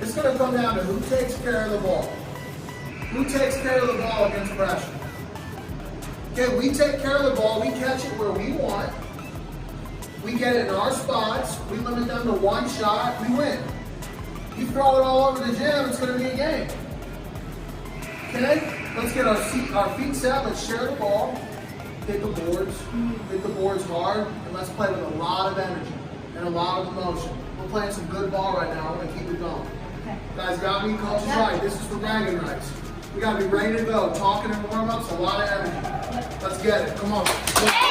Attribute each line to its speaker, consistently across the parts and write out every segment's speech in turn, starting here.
Speaker 1: It's going to come down to who takes care of the ball. Who takes care of the ball against pressure? Okay, we take care of the ball, we catch it where we want. We get it in our spots, we limit them to one shot, we win. You throw it all over the gym, it's going to be a game. Okay, let's get our feet set, let's share the ball, hit the boards hard, and let's play with a lot of energy and a lot of emotion. We're playing some good ball right now, we're going to keep it going. Okay. Guys got me, coach is right, this is for bragging rights. We got to be ready to go, talking in warm-ups, a lot of energy. Let's get it, come on. Yeah!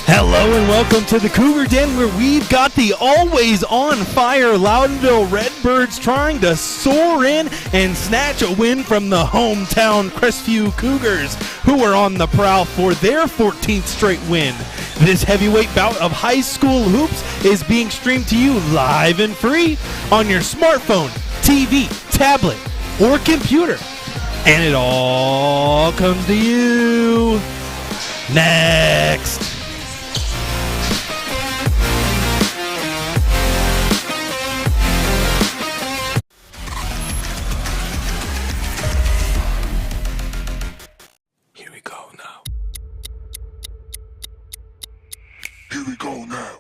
Speaker 2: Hello and welcome to the Cougar Den, where we've got the always on fire Loudonville Redbirds trying to soar in and snatch a win from the hometown Crestview Cougars, who are on the prowl for their 14th straight win. This heavyweight bout of high school hoops is being streamed to you live and free on your smartphone, TV, tablet, or computer. And it all comes to you next.
Speaker 3: Here we go now. Here we go now.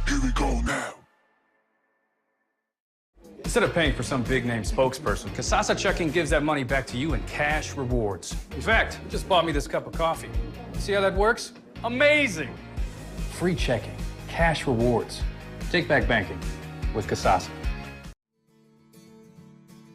Speaker 3: Here we go now.
Speaker 4: Instead of paying for some big-name spokesperson, Kissel Checking gives that money back to you in cash rewards. In fact, you just bought me this cup of coffee. See how that works? Amazing! Free checking, cash rewards. Take back banking with Kissel.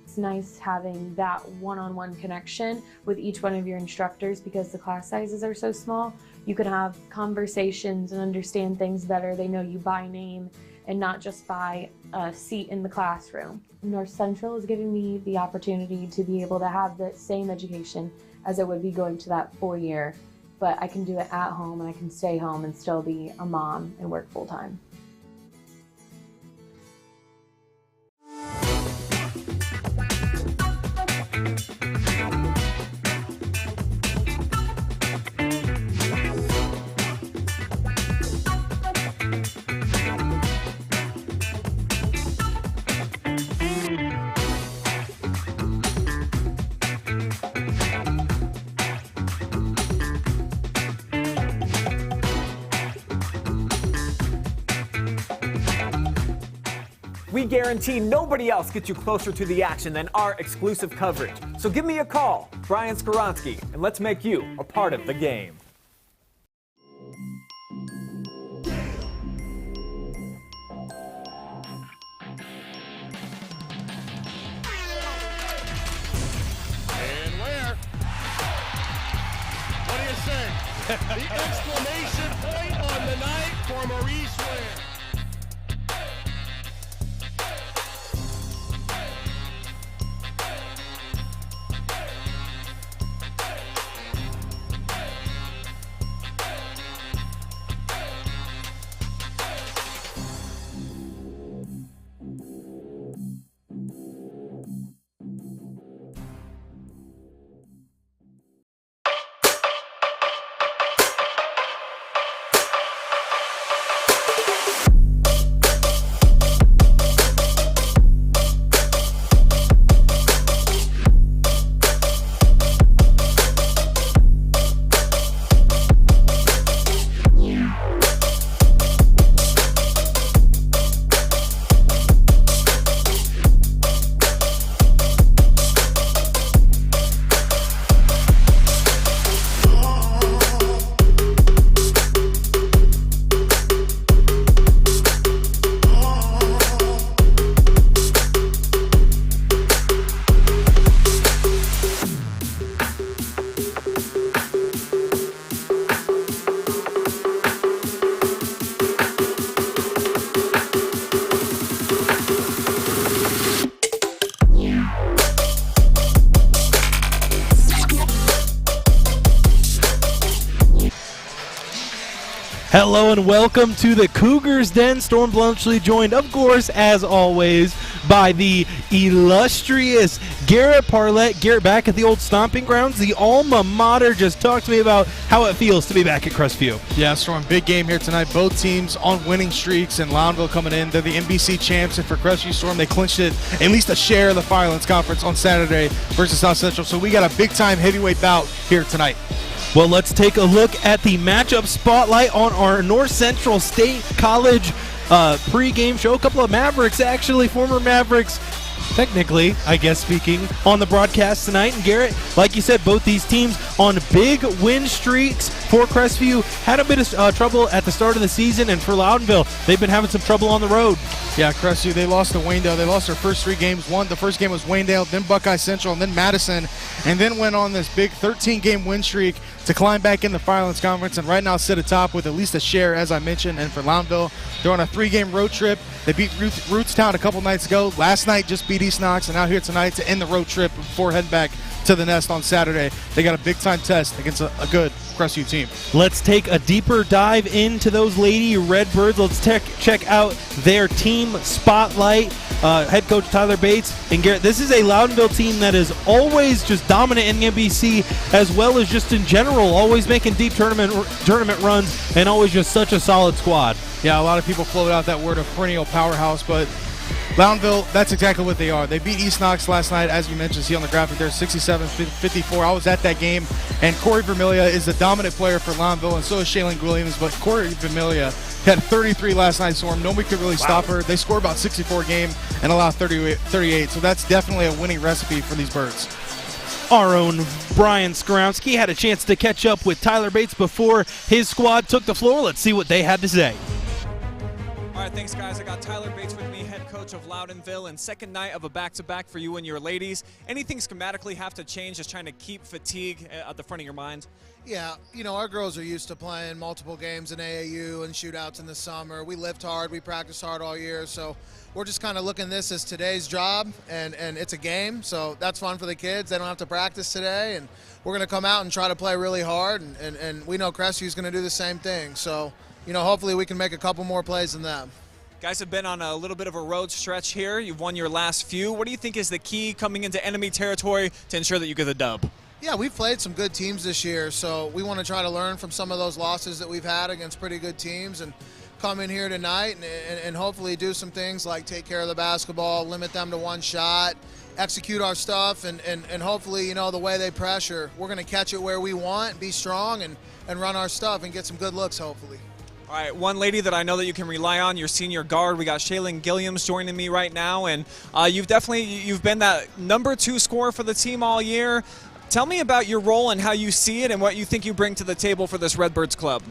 Speaker 5: It's nice having that one-on-one connection with each one of your instructors because the class sizes are so small. You can have conversations and understand things better. They know you by name and not just by a seat in the classroom. North Central is giving me the opportunity to be able to have the same education as it would be going to that 4-year, but I can do it at home and I can stay home and still be a mom and work full-time.
Speaker 6: We guarantee nobody else gets you closer to the action than our exclusive coverage. So give me a call, Brian Skoronsky, and let's make you a part of the game.
Speaker 3: And where? What do you say? The exclamation point on the night for Maurice Ware.
Speaker 2: Hello and welcome to the Cougars Den. Storm Blunchley joined, of course, as always, by the illustrious Garrett Parlett. Garrett, back at the old stomping grounds, the alma mater. Just talk to me about how it feels to be back at Crestview.
Speaker 7: Yeah, Storm, big game here tonight. Both teams on winning streaks, and Loudonville coming in. They're the NBC champs, and for Crestview Storm, they clinched it, at least a share of the Firelands Conference on Saturday versus South Central. So we got a big-time heavyweight bout here tonight.
Speaker 2: Well, let's take a look at the matchup spotlight on our North Central State College pre-game show. A couple of Mavericks, actually, former Mavericks, technically, I guess, speaking, on the broadcast tonight. And Garrett, like you said, both these teams on big win streaks. For Crestview, had a bit of trouble at the start of the season, and for Loudonville, they've been having some trouble on the road.
Speaker 7: Yeah, Crestview, they lost to Waynedale. They lost their first 3 games. The first game was Waynedale, then Buckeye Central, and then Madison, and then went on this big 13-game win streak to climb back in the Firelands Conference, and right now sit atop with at least a share, as I mentioned. And for Loudonville, they're on a 3-game road trip. They beat Rootstown a couple nights ago. Last night just beat East Knox, and now here tonight to end the road trip before heading back to the nest on Saturday. They got a big-time test against a good Crestview team.
Speaker 2: Let's take a deeper dive into those Lady Redbirds. Let's check out their team spotlight. Head coach Tyler Bates and Garrett, this is a Loudonville team that is always just dominant in the NBC, as well as just in general, always making deep tournament runs, and always just such a solid squad.
Speaker 7: Yeah, a lot of people float out that word of perennial powerhouse, but Loudonville, that's exactly what they are. They beat East Knox last night, as you mentioned. See on the graphic there, 67-54. I was at that game, and Corey Vermilia is the dominant player for Loudonville, and so is Shaylin Williams. But Corey Vermilia had 33 last night, Storm. Nobody could really stop her. They scored about 64 a game and allowed 38. So that's definitely a winning recipe for these birds.
Speaker 2: Our own Brian Skorowski had a chance to catch up with Tyler Bates before his squad took the floor. Let's see what they had to say.
Speaker 6: All right, thanks, guys. I got Tyler Bates with me, head coach of Loudonville, and second night of a back-to-back for you and your ladies. Anything schematically have to change, just trying to keep fatigue at the front of your mind?
Speaker 1: Yeah, you know, our girls are used to playing multiple games in AAU and shootouts in the summer. We lift hard, we practice hard all year, so we're just kind of looking at this as today's job, and it's a game, so that's fun for the kids. They don't have to practice today, and we're going to come out and try to play really hard, and we know Crestview's going to do the same thing. So, you know, hopefully we can make a couple more plays than them.
Speaker 6: Guys have been on a little bit of a road stretch here. You've won your last few. What do you think is the key coming into enemy territory to ensure that you get the dub?
Speaker 1: Yeah, we've played some good teams this year, so we want to try to learn from some of those losses that we've had against pretty good teams and come in here tonight and hopefully do some things like take care of the basketball, limit them to one shot, execute our stuff, and hopefully, you know, the way they pressure, we're going to catch it where we want, be strong, and run our stuff and get some good looks, hopefully.
Speaker 6: All right, one lady that I know that you can rely on, your senior guard. We got Shaylin Williams joining me right now, and you've been that #2 scorer for the team all year. Tell me about your role and how you see it and what you think you bring to the table for this Redbirds club.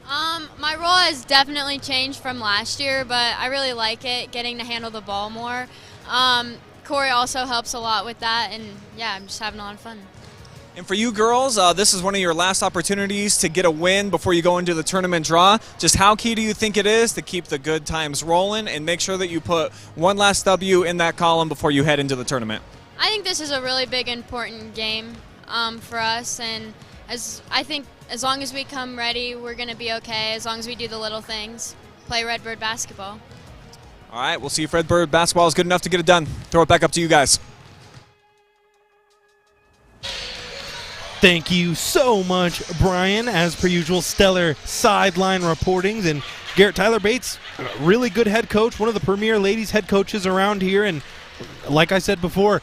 Speaker 8: My role has definitely changed from last year, but I really like it, getting to handle the ball more. Corey also helps a lot with that, and yeah, I'm just having a lot of fun.
Speaker 6: And for you girls, this is one of your last opportunities to get a win before you go into the tournament draw. Just how key do you think it is to keep the good times rolling and make sure that you put one last W in that column before you head into the tournament?
Speaker 8: I think this is a really big, important game for us, and I think as long as we come ready, we're going to be okay, as long as we do the little things, play Redbird basketball.
Speaker 6: All right, we'll see if Redbird basketball is good enough to get it done. Throw it back up to you guys.
Speaker 2: Thank you so much, Brian. As per usual, stellar sideline reportings. And Garrett, Tyler Bates, really good head coach, one of the premier ladies head coaches around here. And like I said before,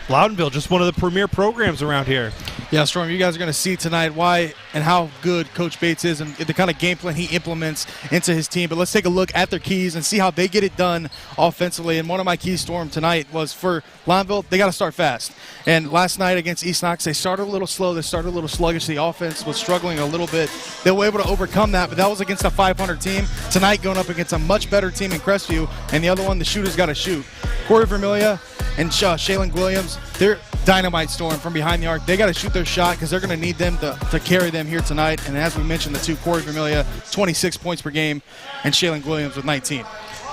Speaker 2: Loudonville, just one of the premier programs around here.
Speaker 7: Yeah, Storm, you guys are going to see tonight why and how good Coach Bates is and the kind of game plan he implements into his team. But let's take a look at their keys and see how they get it done offensively. And one of my keys, Storm, tonight was for Loudonville, they got to start fast. And last night against East Knox, they started a little slow. They started a little sluggish. The offense was struggling a little bit. They were able to overcome that, but that was against a 500 team. Tonight, going up against a much better team in Crestview, and the other one, the shooters got to shoot. Corey Vermilia and Shaylin Williams, they're dynamite, Storm, from behind the arc. They got to shoot their shot because they're going to need them to carry them here tonight. And as we mentioned, the two, Corey Vermilia, 26 points per game, and Shaylin Williams with 19.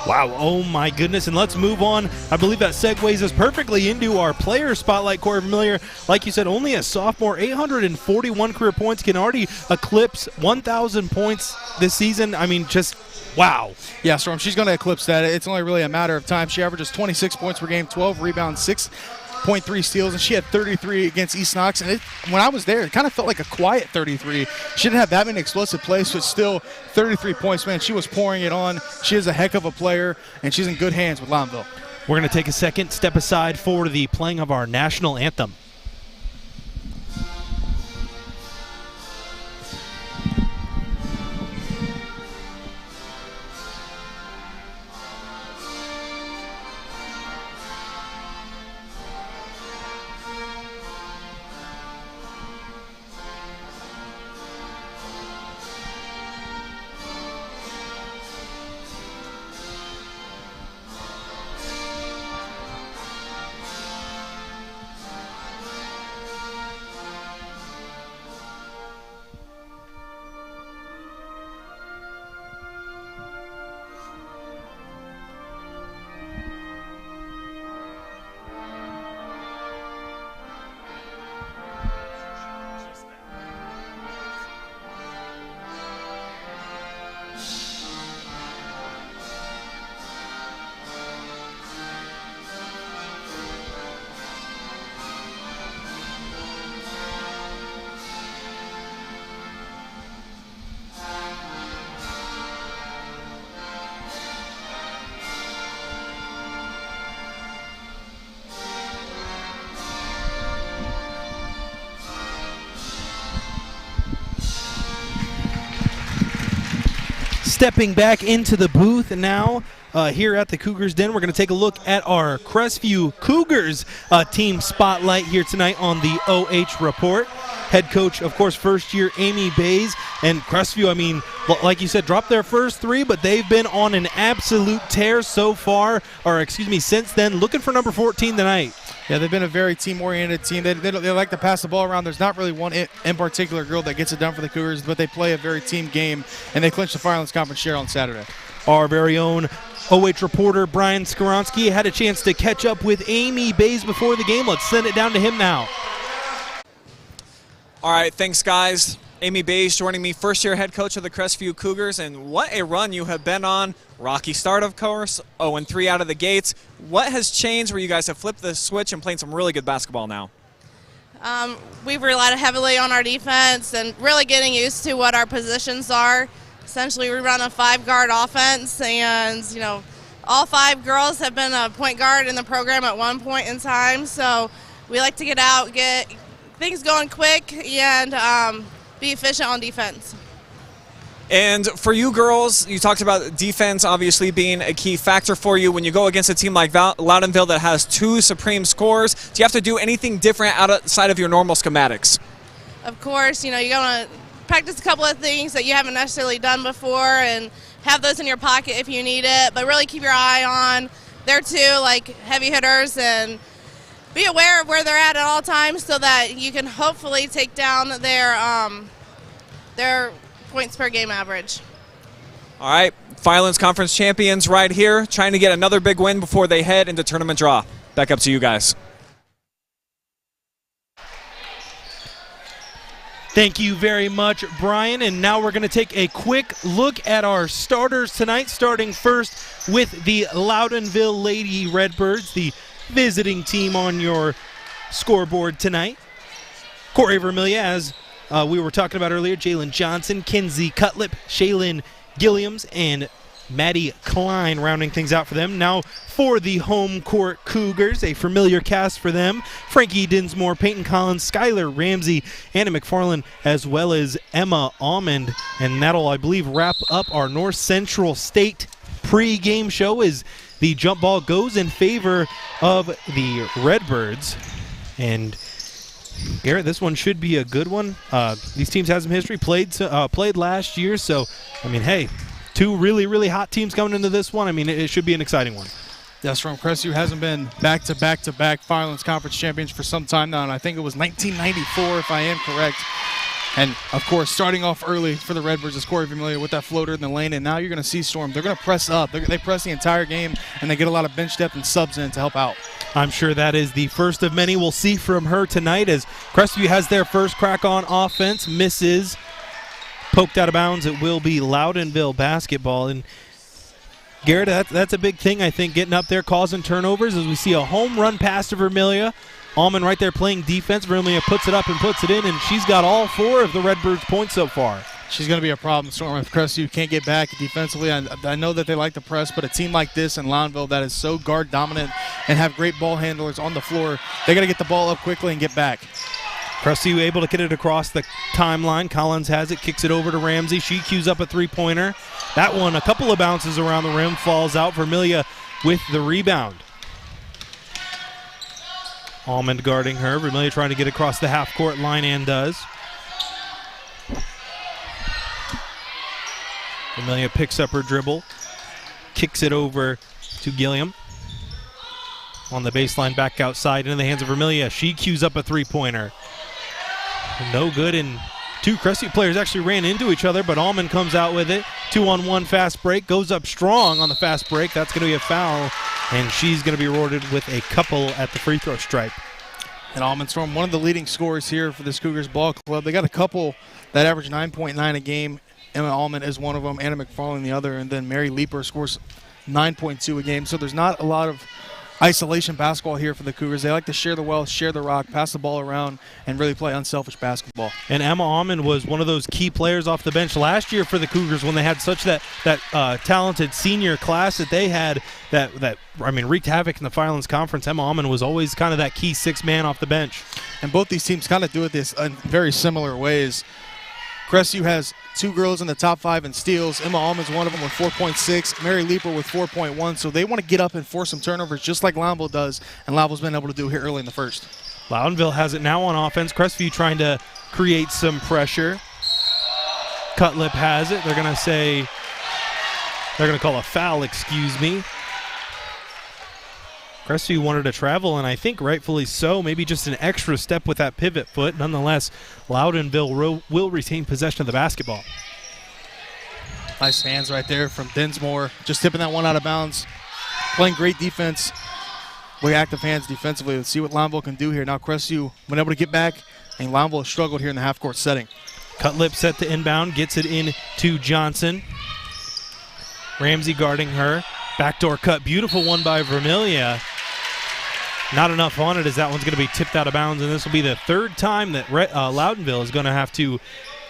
Speaker 2: Wow, oh my goodness, and let's move on. I believe that segues us perfectly into our player spotlight. Corey Vermillier, like you said, only a sophomore, 841 career points, can already eclipse 1,000 points this season. I mean, just wow.
Speaker 7: Yeah, Storm, she's going to eclipse that. It's only really a matter of time. She averages 26 points per game, 12 rebounds, 6.3 steals, and she had 33 against East Knox. And when I was there, it kind of felt like a quiet 33. She didn't have that many explosive plays, but still 33 points, man. She was pouring it on. She is a heck of a player, and she's in good hands with Loudonville.
Speaker 2: We're going to take a second, step aside for the playing of our national anthem. Stepping back into the booth now here at the Cougars Den, we're going to take a look at our Crestview Cougars team spotlight here tonight on the OH.Report. Head coach, of course, first year Amy Bays, and Crestview, I mean, like you said, dropped their first 3, but they've been on an absolute tear so far, or excuse me, since then, looking for number 14 tonight.
Speaker 7: Yeah, they've been a very team-oriented team. They like to pass the ball around. There's not really one in particular girl that gets it done for the Cougars, but they play a very team game, and they clinched the Firelands Conference share on Saturday.
Speaker 2: Our very own OH reporter Brian Skoronsky had a chance to catch up with Amy Bays before the game. Let's send it down to him now.
Speaker 6: All right, thanks, guys. Amy Bays joining me, first-year head coach of the Crestview Cougars, and what a run you have been on. Rocky start, of course, 0-3 out of the gates. What has changed where you guys have flipped the switch and playing some really good basketball now?
Speaker 9: We've relied heavily on our defense and really getting used to what our positions are. Essentially, we run a 5-guard offense, and, you know, all 5 girls have been a point guard in the program at one point in time, so we like to get out, get things going quick, and be efficient on defense.
Speaker 6: And for you girls, you talked about defense obviously being a key factor for you. When you go against a team like Loudonville that has 2 supreme scorers, do you have to do anything different outside of your normal schematics?
Speaker 9: Of course, you know, you're going to practice a couple of things that you haven't necessarily done before and have those in your pocket if you need it, but really keep your eye on their 2 like heavy hitters and be aware of where they're at all times so that you can hopefully take down their points per game average.
Speaker 6: All right, Firelands Conference champions right here, trying to get another big win before they head into tournament draw. Back up to you guys.
Speaker 2: Thank you very much, Brian. And now we're going to take a quick look at our starters tonight, starting first with the Loudonville Lady Redbirds, the visiting team on your scoreboard tonight. Corey Vermillier, as we were talking about earlier, Jalen Johnson, Kinsey Cutlip, Shaylin Gilliams, and Maddie Klein rounding things out for them. Now for the home court Cougars, a familiar cast for them. Frankie Dinsmore, Peyton Collins, Skylar Ramsey, Anna McFarland, as well as Emma Almond. And that'll, I believe, wrap up our North Central State pre-game show as the jump ball goes in favor of the Redbirds. And Garrett, this one should be a good one. These teams have some history, played last year, so, I mean, hey, 2 really, really hot teams coming into this one. I mean, it should be an exciting one.
Speaker 7: That's from Crestview hasn't been back-to-back Firelands Conference champions for some time now, and I think it was 1994, if I am correct. And, of course, starting off early for the Redbirds is Corey Vermillion with that floater in the lane. And now you're going to see Storm. They're going to press up. They press the entire game, and they get a lot of bench depth and subs in to help out.
Speaker 2: I'm sure that is the first of many we'll see from her tonight as Crestview has their first crack on offense, misses. Poked out of bounds. It will be Loudonville basketball. And, Garrett, that's a big thing, I think, getting up there, causing turnovers as we see a home run pass to Vermillion. Allman right there playing defense. Vermillion puts it up and puts it in, and she's got all 4 of the Redbirds' points so far.
Speaker 7: She's going to be a problem, Storm, if Crestview can't get back defensively. I know that they like to press, but a team like this in Loudonville that is so guard dominant and have great ball handlers on the floor, they got to get the ball up quickly and get back.
Speaker 2: Crestview able to get it across the timeline. Collins has it, kicks it over to Ramsey. She cues up a three-pointer. That one, a couple of bounces around the rim, falls out. Vermillion with the rebound. Almond guarding her. Vermillion trying to get across the half-court line and does. Vermillion picks up her dribble, kicks it over to Gilliam. On the baseline, back outside into the hands of Vermillion. She cues up a three-pointer. No good, and 2 Crestview players actually ran into each other, but Almond comes out with it. 2-on-1 fast break, goes up strong on the fast break. That's going to be a foul, and she's going to be rewarded with a couple at the free throw stripe.
Speaker 7: And Almond Storm, one of the leading scorers here for this Cougars ball club. They got a couple that average 9.9 a game. Emma Almond is one of them, Anna McFarlane the other, and then Mary Leeper scores 9.2 a game. So there's not a lot of isolation basketball here for the Cougars. They like to share the wealth, share the rock, pass the ball around, and really play unselfish basketball. And
Speaker 2: Emma Almond was one of those key players off the bench last year for the Cougars when they had such that talented senior class that they had that wreaked havoc in the Firelands Conference. Emma Almond was always kind of that key 6th man off the bench.
Speaker 7: And both these teams kind of do it this in very similar ways. Crestview has 2 girls in the top 5 in steals. Emma Almond's one of them with 4.6. Mary Leeper with 4.1. So they want to get up and force some turnovers just like Loudonville does, and Loudonville's been able to do here early in the first.
Speaker 2: Loudonville has it now on offense. Crestview trying to create some pressure. Cutlip has it. They're going to call a foul, excuse me. Crestview wanted to travel, and I think rightfully so. Maybe just an extra step with that pivot foot. Nonetheless, Loudonville will retain possession of the basketball.
Speaker 7: Nice hands right there from Dinsmore. Just tipping that one out of bounds. Playing great defense. Way active hands defensively. Let's see what Loudonville can do here. Now Crestview been able to get back, and Loudonville has struggled here in the half-court setting.
Speaker 2: Cutlip set to inbound, gets it in to Johnson. Ramsey guarding her. Backdoor cut, beautiful one by Vermillion. Not enough on it as that one's going to be tipped out of bounds, and this will be the 3rd time that Loudonville is going to have to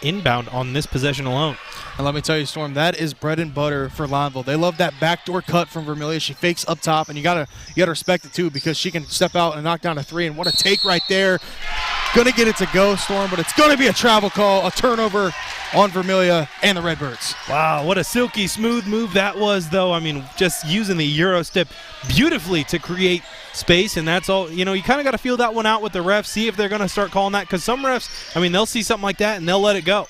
Speaker 2: inbound on this possession alone.
Speaker 7: And let me tell you, Storm, that is bread and butter for Loudonville. They love that backdoor cut from Vermillion. She fakes up top, and you gotta respect it too because she can step out and knock down a 3. And what a take right there! Gonna get it to go, Storm, but it's gonna be a travel call, a turnover on Vermillion and the Redbirds.
Speaker 2: Wow, what a silky smooth move that was, though. I mean, just using the Euro step beautifully to create space, and that's all. You know, you kind of got to feel that one out with the refs, see if they're going to start calling that, because some refs, I mean, they'll see something like that and they'll let it go.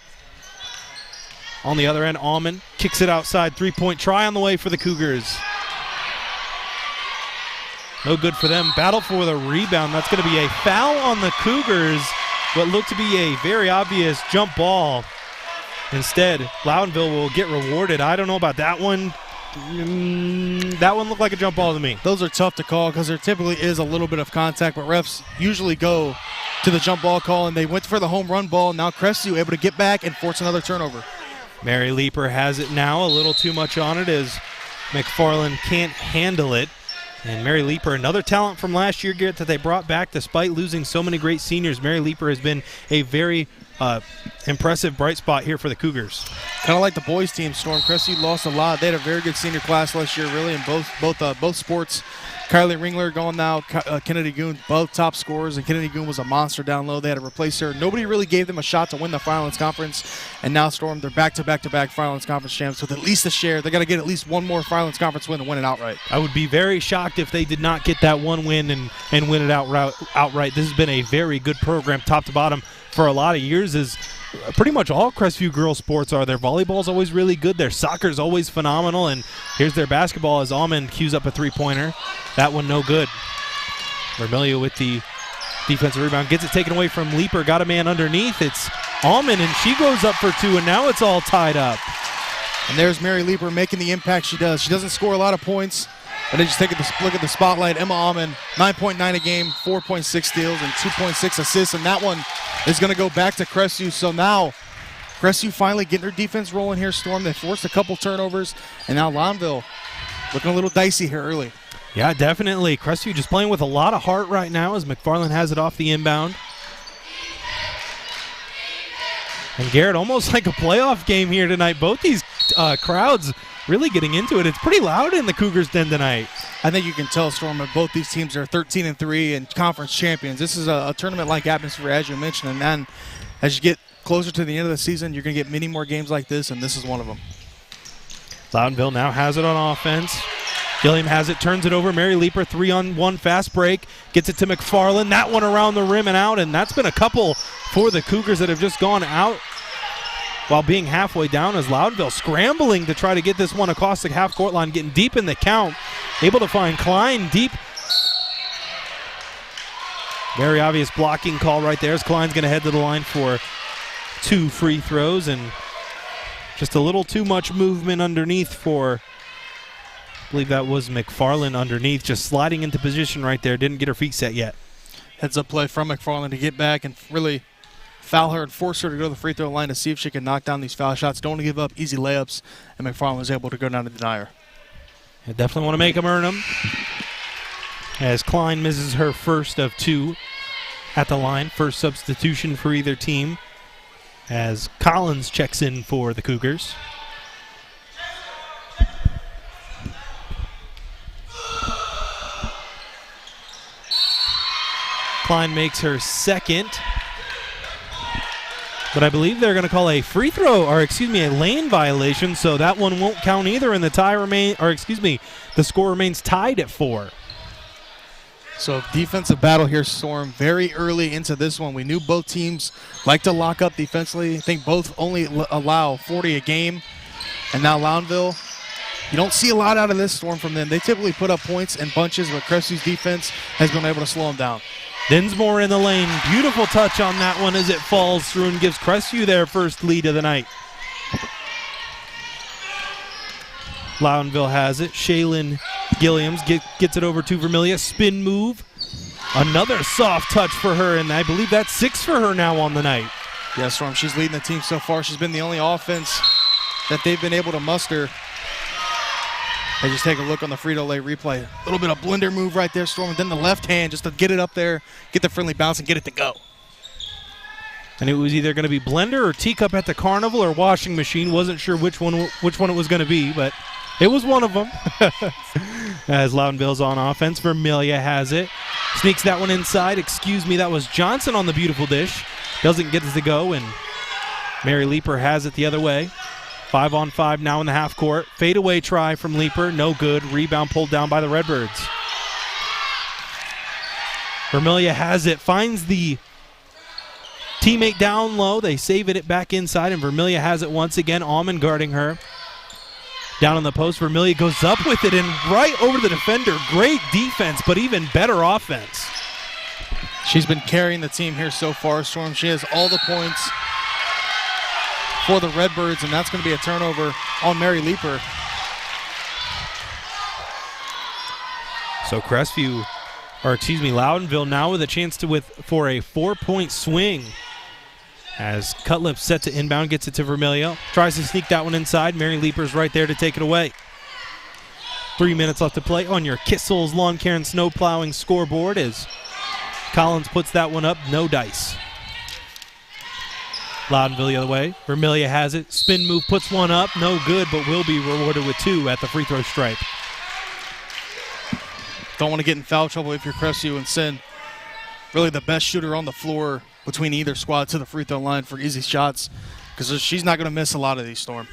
Speaker 2: On the other end, Almond kicks it outside, 3-point try on the way for the Cougars. No good for them. Battle for the rebound. That's going to be a foul on the Cougars. What looked to be a very obvious jump ball. Instead, Loudonville will get rewarded. I don't know about that one. That one looked like a jump ball to me.
Speaker 7: Those are tough to call because there typically is a little bit of contact, but refs usually go to the jump ball call, and they went for the home run ball. Now Crestview able to get back and force another turnover.
Speaker 2: Mary Leeper has it now. A little too much on it as McFarland can't handle it. And Mary Leeper, another talent from last year, Garrett, that they brought back despite losing so many great seniors. Mary Leeper has been a very impressive bright spot here for the Cougars.
Speaker 7: Kind of like the boys team, Storm. Crestview lost a lot. They had a very good senior class last year, really, in both sports. Kylie Ringler going now, Kennedy Goon, both top scorers, and Kennedy Goon was a monster down low. They had to replace her. Nobody really gave them a shot to win the Firelands Conference, and now Storm, they're back-to-back Firelands Conference champs with at least a share. They got to get at least one more Firelands Conference win to win it outright.
Speaker 2: I would be very shocked if they did not get that one win and win it outright. This has been a very good program, top to bottom, for a lot of years. As pretty much all Crestview girls sports are. Their volleyball is always really good. Their soccer is always phenomenal. And here's their basketball as Almond cues up a three-pointer. That one no good. Vermillion with the defensive rebound. Gets it taken away from Leeper. Got a man underneath. It's Almond, and she goes up for 2, and now it's all tied up.
Speaker 7: And there's Mary Leeper making the impact she does. She doesn't score a lot of points, but they just take a look at the spotlight. Emma Almond, 9.9 a game, 4.6 steals, and 2.6 assists, and that one is going to go back to Crestview. So now Crestview finally getting their defense rolling here, Storm. They forced a couple turnovers, and now Loudonville looking a little dicey here early.
Speaker 2: Yeah, definitely. Crestview just playing with a lot of heart right now as McFarland has it off the inbound. And Garrett, almost like a playoff game here tonight. Both these crowds really getting into it. It's pretty loud in the Cougars Den tonight.
Speaker 7: I think you can tell, Storm, that both these teams are 13-3 and conference champions. This is a tournament-like atmosphere, as you mentioned, and then as you get closer to the end of the season, you're going to get many more games like this, and this is one of them.
Speaker 2: Loudonville now has it on offense. Gilliam has it, turns it over. Mary Leeper, 3-on-1 fast break. Gets it to McFarland. That one around the rim and out, and that's been a couple for the Cougars that have just gone out while being halfway down as Loudonville scrambling to try to get this one across the half-court line, getting deep in the count. Able to find Klein deep. Very obvious blocking call right there as Klein's going to head to the line for 2 free throws, and just a little too much movement underneath for, I believe that was McFarland underneath, just sliding into position right there. Didn't get her feet set yet.
Speaker 7: Heads up play from McFarland to get back and really foul her and force her to go to the free throw line to see if she can knock down these foul shots. Don't want to give up easy layups, and McFarland was able to go down to deny her.
Speaker 2: I definitely want to make them earn them. As Klein misses her first of 2 at the line. First substitution for either team as Collins checks in for the Cougars. Klein makes her second, but I believe they're going to call a free throw, or excuse me, a lane violation, so that one won't count either, and the score remains tied at 4.
Speaker 7: So defensive battle here, Storm, very early into this one. We knew both teams like to lock up defensively. I think both only allow 40 a game, and now Loudonville, you don't see a lot out of this, Storm, from them. They typically put up points in bunches, but Crestview's defense has been able to slow them down.
Speaker 2: Dinsmore in the lane. Beautiful touch on that one as it falls through and gives Crestview their first lead of the night. Loudonville has it. Shaylin Gilliams gets it over to Vermilia. Spin move. Another soft touch for her, and I believe that's 6 for her now on the night.
Speaker 7: Yeah, Storm, she's leading the team so far. She's been the only offense that they've been able to muster. They just take a look on the Frito Lay replay. A little bit of blender move right there, Storm, and then the left hand just to get it up there, get the friendly bounce, and get it to go.
Speaker 2: And it was either going to be blender or teacup at the carnival or washing machine. Wasn't sure which one it was going to be, but it was one of them. As Loudonville's on offense, Vermilia has it. Sneaks that one inside. Excuse me, that was Johnson on the beautiful dish. Doesn't get it to go, and Mary Leeper has it the other way. 5-on-5 now in the half court. Fadeaway try from Leeper, no good. Rebound pulled down by the Redbirds. Vermilia has it, finds the teammate down low. They save it back inside, and Vermilia has it once again. Almond guarding her. Down on the post, Vermilia goes up with it and right over the defender. Great defense, but even better offense.
Speaker 7: She's been carrying the team here so far, Storm. She has all the points for the Redbirds, and that's going to be a turnover on Mary Leeper.
Speaker 2: So Loudonville now with a chance for a 4-point swing. As Cutlip set to inbound, gets it to Vermilia. Tries to sneak that one inside. Mary Leeper's right there to take it away. 3 minutes left to play on your Kissel's Lawncare and Snow Plowing scoreboard as Collins puts that one up, no dice. Loudonville the other way. Vermilia has it. Spin move, puts one up. No good, but will be rewarded with 2 at the free throw stripe.
Speaker 7: Don't want to get in foul trouble if you're Crestview and send really the best shooter on the floor between either squad to the free throw line for easy shots, because she's not going to miss a lot of these, Storm.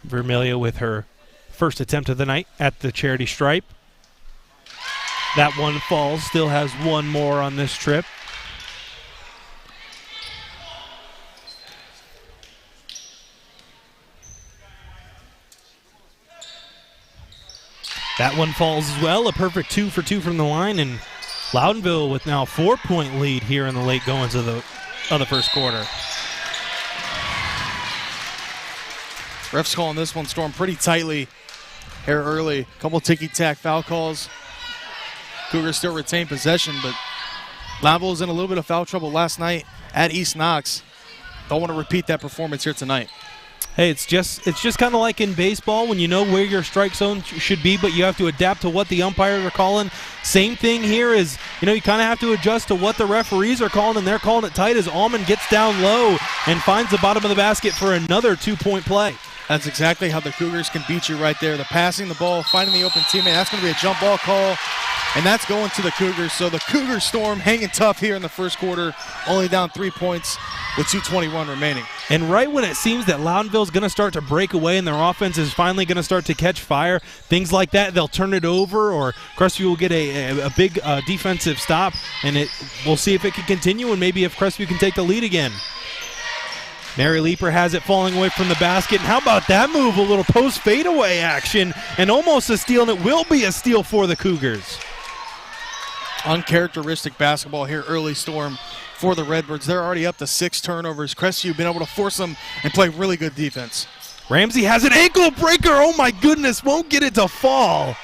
Speaker 2: Vermilia with her first attempt of the night at the charity stripe. That one falls. Still has one more on this trip. That one falls as well. A perfect 2 for 2 from the line, and Loudonville with now a 4-point lead here in the late goings of the first quarter.
Speaker 7: Refs calling this one, Storm, pretty tightly here early. A couple ticky-tack foul calls. Cougars still retain possession, but Loudonville was in a little bit of foul trouble last night at East Knox. Don't want to repeat that performance here tonight.
Speaker 2: Hey, it's just kind of like in baseball when you know where your strike zone should be, but you have to adapt to what the umpires are calling. Same thing here is, you kind of have to adjust to what the referees are calling, and they're calling it tight as Almond gets down low and finds the bottom of the basket for another 2-point play.
Speaker 7: That's exactly how the Cougars can beat you right there. The passing the ball, finding the open teammate. That's going to be a jump ball call, and that's going to the Cougars. So the Cougar Storm hanging tough here in the first quarter, only down 3 points with 2:21 remaining.
Speaker 2: And right when it seems that Loudonville's going to start to break away and their offense is finally going to start to catch fire, things like that, they'll turn it over, or Crestview will get a big defensive stop, and we'll see if it can continue and maybe if Crestview can take the lead again. Mary Leeper has it falling away from the basket. And how about that move? A little post fadeaway action and almost a steal, and it will be a steal for the Cougars.
Speaker 7: Uncharacteristic basketball here early, Storm, for the Redbirds. They're already up to 6 turnovers. Crestview been able to force them and play really good defense.
Speaker 2: Ramsey has an ankle breaker. Oh my goodness, won't get it to fall.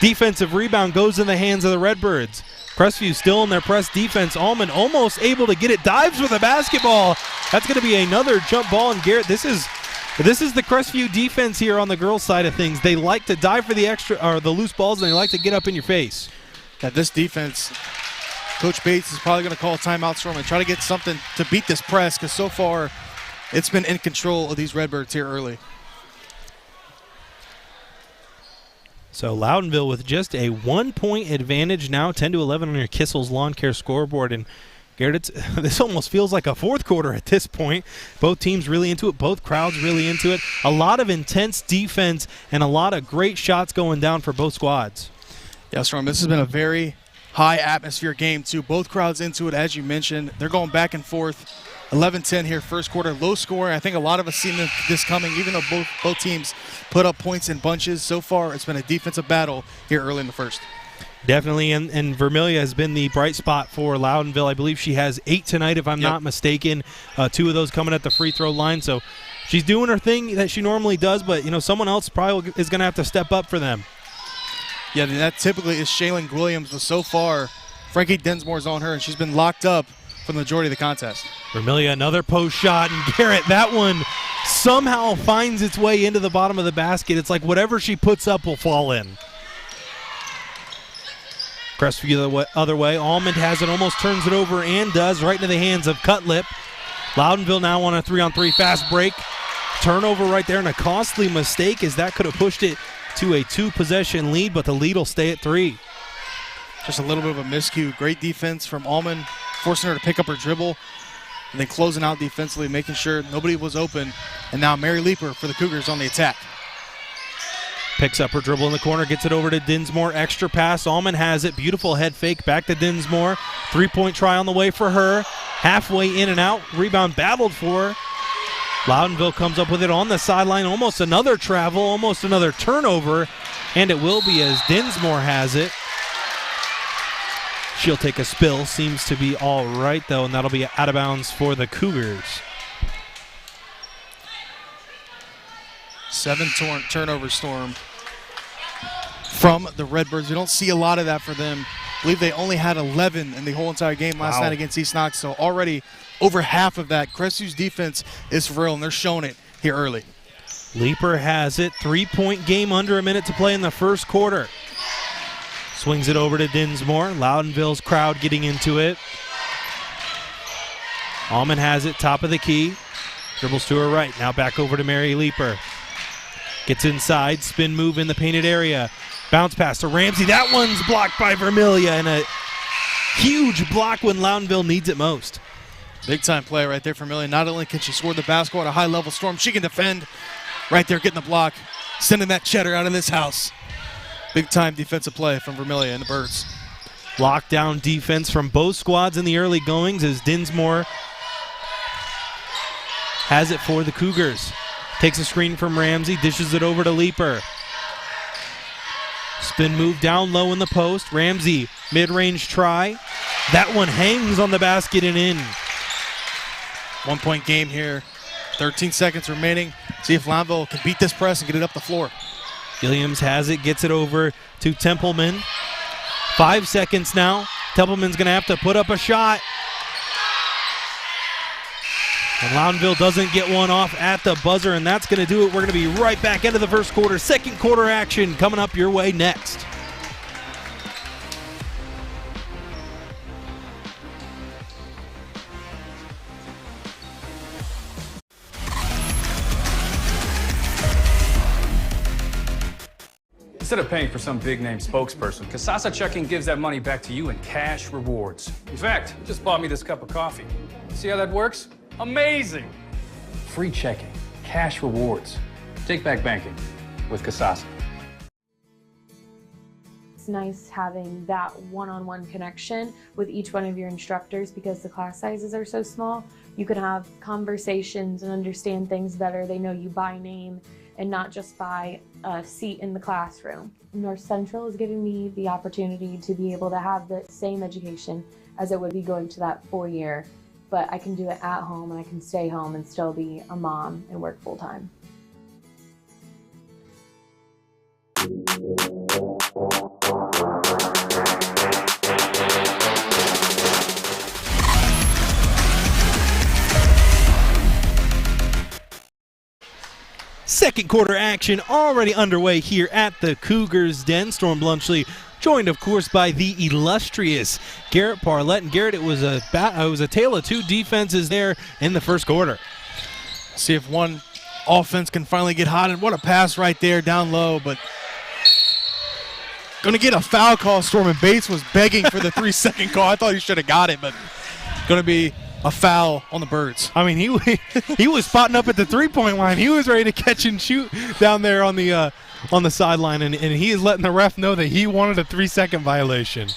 Speaker 2: Defensive rebound goes in the hands of the Redbirds. Crestview still in their press defense. Allman almost able to get it. Dives for the basketball. That's going to be another jump ball. And Garrett, this is the Crestview defense here on the girls' side of things. They like to dive for the extra or the loose balls, and they like to get up in your face.
Speaker 7: Yeah, this defense, Coach Bates is probably going to call a timeout, Storm, and try to get something to beat this press, because so far it's been in control of these Redbirds here early.
Speaker 2: So Loudonville with just a 1-point advantage now, 10-11 on your Kissel's Lawncare scoreboard. And Garrett, this almost feels like a fourth quarter at this point. Both teams really into it, both crowds really into it. A lot of intense defense and a lot of great shots going down for both squads.
Speaker 7: Yeah, Storm, this has been a very high atmosphere game too. Both crowds into it, as you mentioned. They're going back and forth. 11-10 here, first quarter, low scoring. I think a lot of us seen this coming, even though both teams put up points in bunches. So far, it's been a defensive battle here early in the first.
Speaker 2: Definitely, and Vermilia has been the bright spot for Loudonville. I believe she has 8 tonight, if I'm not mistaken. 2 of those coming at the free throw line. So she's doing her thing that she normally does, but someone else probably is going to have to step up for them.
Speaker 7: Yeah, that typically is Shaylin Williams, but so far, Frankie Densmore's on her, and she's been locked up for the majority of the contest.
Speaker 2: Vermilia, another post shot, and Garrett, that one somehow finds its way into the bottom of the basket. It's like whatever she puts up will fall in. Crestview the other way. Almond has it, almost turns it over, and does, right into the hands of Cutlip. Loudonville now on a 3-on-3 fast break. Turnover right there, and a costly mistake, as that could have pushed it to a 2-possession lead, but the lead will stay at 3.
Speaker 7: Just a little bit of a miscue. Great defense from Almond, forcing her to pick up her dribble, and then closing out defensively, making sure nobody was open. And now Mary Leeper for the Cougars on the attack.
Speaker 2: Picks up her dribble in the corner, gets it over to Dinsmore. Extra pass, Almond has it. Beautiful head fake back to Dinsmore. 3-point try on the way for her. Halfway in and out. Rebound battled for her. Loudonville comes up with it on the sideline. Almost another travel, almost another turnover. And it will be as Dinsmore has it. She'll take a spill. Seems to be all right, though, and that'll be out of bounds for the Cougars.
Speaker 7: 7 turnover, Storm, from the Redbirds. We don't see a lot of that for them. I believe they only had 11 in the whole entire game last night against East Knox, so already over half of that. Crestview's defense is for real, and they're showing it here early.
Speaker 2: Leeper has it. 3-point game, under a minute to play in the first quarter. Swings it over to Dinsmore. Loudonville's crowd getting into it. Almond has it, top of the key. Dribbles to her right. Now back over to Mary Leeper. Gets inside, spin move in the painted area. Bounce pass to Ramsey. That one's blocked by Vermilia, and a huge block when Loudonville needs it most.
Speaker 7: Big time play right there for Vermilia. Not only can she score the basketball at a high level, Storm, she can defend right there, getting the block, sending that cheddar out of this house. Big time defensive play from Vermilia and the Birds.
Speaker 2: Lockdown defense from both squads in the early goings as Dinsmore has it for the Cougars. Takes a screen from Ramsey, dishes it over to Leeper. Spin move down low in the post. Ramsey Mid-range try. That one hangs on the basket and in.
Speaker 7: 1 point game here. 13 seconds remaining. See if Loudonville can beat this press and get it up the floor.
Speaker 2: Gilliams has it, gets it over to Templeman. 5 seconds now. Templeman's going to have to put up a shot. And Loudonville doesn't get one off at the buzzer, and that's going to do it. We're going to be right back into the first quarter. Second quarter action coming up your way next.
Speaker 4: Instead of paying for some big-name spokesperson, Casasa Checking gives that money back to you in cash rewards. In fact, you just bought me this cup of coffee. See how that works? Amazing! Free checking, cash rewards. Take back banking with Casasa.
Speaker 5: It's nice having that one-on-one connection with each one of your instructors because the class sizes are so small. You can have conversations and understand things better. They know you by name and not just by a seat in the classroom. North Central is giving me the opportunity to be able to have the same education as it would be going to that 4-year, but I can do it at home and I can stay home and still be a mom and work full-time.
Speaker 2: Second quarter action already underway here at the Cougars Den. Storm Blunchley joined, of course, by the illustrious Garrett Parlett. And Garrett, it was a tale of two defenses there in the first quarter.
Speaker 7: See if one offense can finally get hot. And what a pass right there down low, but going to get a foul call. Storm, and Bates was begging for the 3-second call. I thought he should have got it, but going to be a foul on the Birds.
Speaker 2: I mean, he was spotting up at the three-point line. He was ready to catch and shoot down there on the sideline, and he is letting the ref know that he wanted a 3-second violation.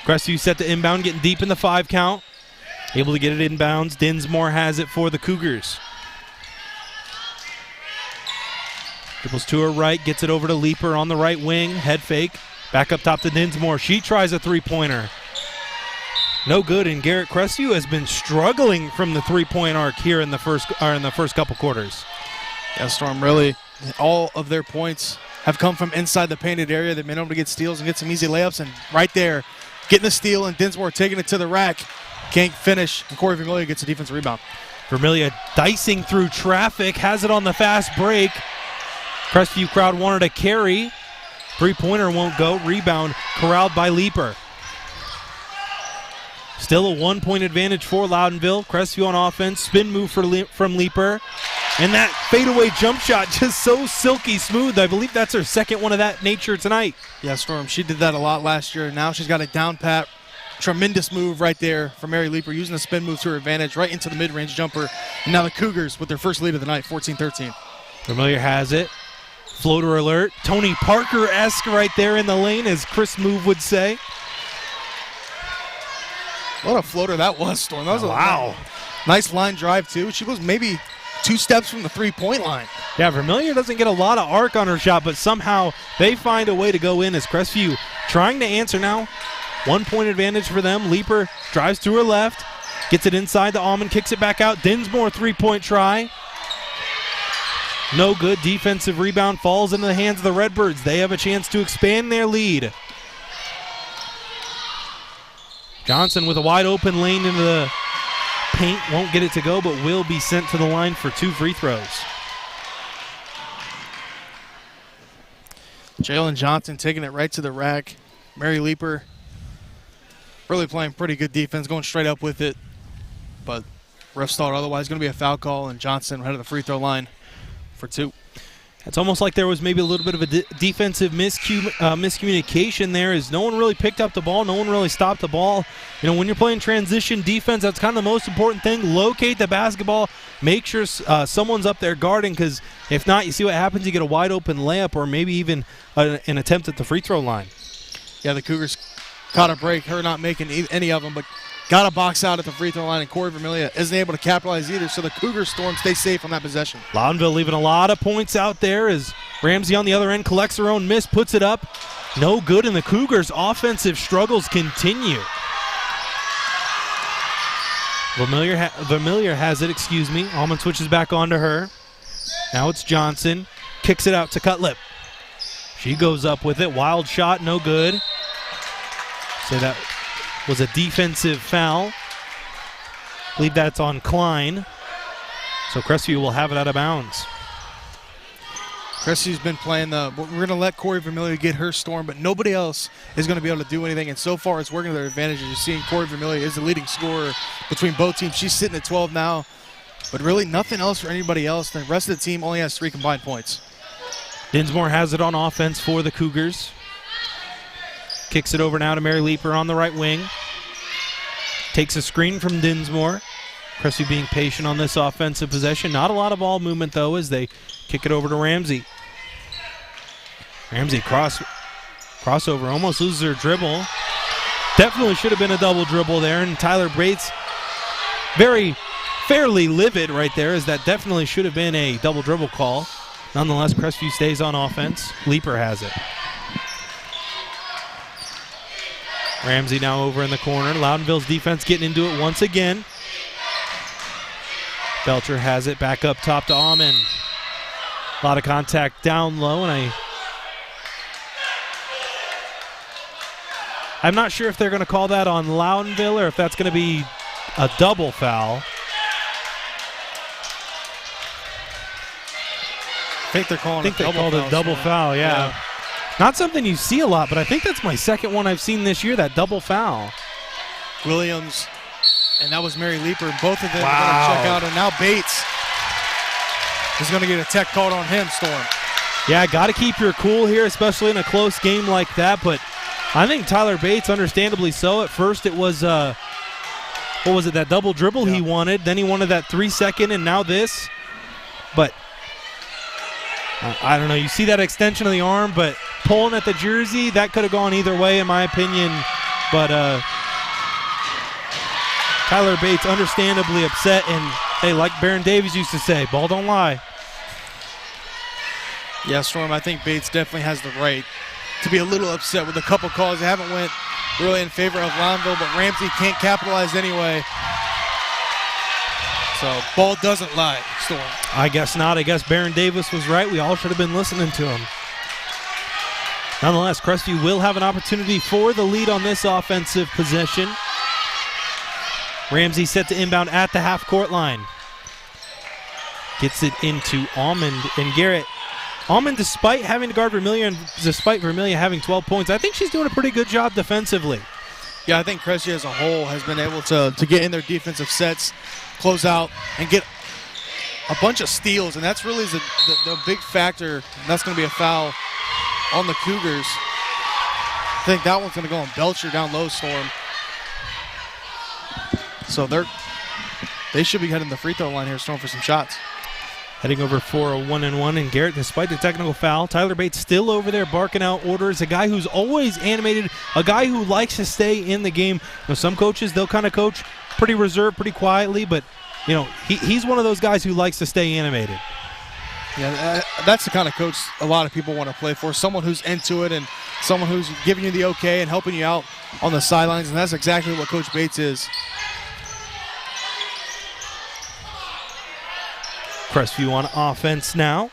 Speaker 2: Crestview set to inbound, getting deep in the 5 count. Able to get it inbounds. Dinsmore has it for the Cougars. Dribbles to her right, gets it over to Leaper on the right wing. Head fake. Back up top to Dinsmore. She tries a three-pointer. No good, and Garrett Crestview has been struggling from the three-point arc here in the first couple quarters.
Speaker 7: Yeah, Storm, really, all of their points have come from inside the painted area. They've been able to get steals and get some easy layups, and right there, getting the steal, and Dinsmore taking it to the rack. Can't finish, and Corey Vermillion gets a defensive rebound.
Speaker 2: Vermillion dicing through traffic, has it on the fast break. Crestview crowd wanted a carry. Three-pointer won't go. Rebound corralled by Leaper. Still a 1-point advantage for Loudonville. Crestview on offense. Spin move from Leaper. And that fadeaway jump shot just so silky smooth. I believe that's her second one of that nature tonight.
Speaker 7: Yeah, Storm, she did that a lot last year. Now she's got a down pat. Tremendous move right there from Mary Leaper, using the spin move to her advantage right into the mid-range jumper. And now the Cougars with their first lead of the night, 14-13.
Speaker 2: Vermillion has it. Floater alert. Tony Parker-esque right there in the lane, as Chris Move would say.
Speaker 7: What a floater that was, Storm. That was
Speaker 2: wow.
Speaker 7: Nice line drive, too. She was maybe 2 steps from the three-point line.
Speaker 2: Yeah, Vermillion doesn't get a lot of arc on her shot, but somehow they find a way to go in, as Crestview trying to answer now. 1-point advantage for them. Leaper drives to her left, gets it inside to Almond, kicks it back out. Dinsmore 3-point try. No good. Defensive rebound falls into the hands of the Redbirds. They have a chance to expand their lead. Johnson with a wide open lane into the paint. Won't get it to go, but will be sent to the line for 2 free throws.
Speaker 7: Jalen Johnson taking it right to the rack. Mary Leaper really playing pretty good defense, going straight up with it. But refs thought otherwise. Going to be a foul call, and Johnson head of the free throw line for 2.
Speaker 2: It's almost like there was maybe a little bit of a defensive miscommunication there, as no one really picked up the ball, no one really stopped the ball. You know, when you're playing transition defense, that's kind of the most important thing. Locate the basketball, make sure someone's up there guarding, because if not, you see what happens. You get a wide open layup or maybe even an attempt at the free throw line.
Speaker 7: Yeah, the Cougars caught a break, her not making any of them, but got a box out at the free throw line, and Corey Vermillion isn't able to capitalize either, so the Cougars Storm stay safe on that possession.
Speaker 2: Loudonville leaving a lot of points out there, as Ramsey on the other end collects her own miss, puts it up. No good, and the Cougars' offensive struggles continue. Vermillion has it, excuse me. Almond switches back onto her. Now it's Johnson. Kicks it out to Cutlip. She goes up with it. Wild shot, no good. So that was a defensive foul. I believe that's on Klein. So Crestview will have it out of bounds.
Speaker 7: Crestview's been playing we're going to let Corey Vermillion get her storm, but nobody else is going to be able to do anything, and so far it's working to their advantage. You're seeing Corey Vermillion is the leading scorer between both teams. She's sitting at 12 now, but really nothing else for anybody else. The rest of the team only has 3 combined points.
Speaker 2: Dinsmore has it on offense for the Cougars. Kicks it over now to Mary Leeper on the right wing. Takes a screen from Dinsmore. Crestview being patient on this offensive possession. Not a lot of ball movement, though, as they kick it over to Ramsey. Ramsey crossover, almost loses her dribble. Definitely should have been a double dribble there, and Tyler Bates very fairly livid right there, as that definitely should have been a double dribble call. Nonetheless, Crestview stays on offense. Leeper has it. Ramsey now over in the corner. Loudonville's defense getting into it once again. Belcher has it back up top to Almond. A lot of contact down low, and I'm not sure if they're going to call that on Loudonville or if that's going to be a double foul.
Speaker 7: I think they're calling
Speaker 2: I think they called it a double foul, yeah. Not something you see a lot, but I think that's my second one I've seen this year, that double foul.
Speaker 7: Williams, and that was Mary Leeper. Both of them are going to check out, and now Bates is going to get a tech called on him, Storm.
Speaker 2: Yeah, got to keep your cool here, especially in a close game like that, but I think Tyler Bates, understandably so. At first it was, what was it, that double dribble he wanted. Then he wanted that 3-second, and now this. But I don't know. You see that extension of the arm, but pulling at the jersey, that could have gone either way, in my opinion. But Tyler Bates understandably upset, and hey, like Baron Davies used to say, ball don't lie.
Speaker 7: Yeah, Storm, I think Bates definitely has the right to be a little upset with a couple calls. They haven't went really in favor of Loudonville, but Ramsey can't capitalize anyway. So, ball doesn't lie, Storm.
Speaker 2: I guess not. I guess Baron Davis was right. We all should have been listening to him. Nonetheless, Crestview will have an opportunity for the lead on this offensive possession. Ramsey set to inbound at the half-court line. Gets it into Almond and Garrett. Almond, despite having to guard Vermillion, despite Vermillion having 12 points, I think she's doing a pretty good job defensively.
Speaker 7: Yeah, I think Crestview as a whole has been able to get in their defensive sets, close out, and get a bunch of steals, and that's really the big factor, and that's going to be a foul on the Cougars. I think that one's going to go on Belcher down low, Storm. So they should be heading the free throw line here, Storm, for some shots.
Speaker 2: Heading over for a 1-and-1, and Garrett, despite the technical foul, Tyler Bates still over there barking out orders. A guy who's always animated, a guy who likes to stay in the game. You know, some coaches, they'll kind of coach pretty reserved, pretty quietly, but you know he's one of those guys who likes to stay animated.
Speaker 7: Yeah, that's the kind of coach a lot of people want to play for, someone who's into it and someone who's giving you the okay and helping you out on the sidelines, and that's exactly what Coach Bates is.
Speaker 2: Crestview on offense now.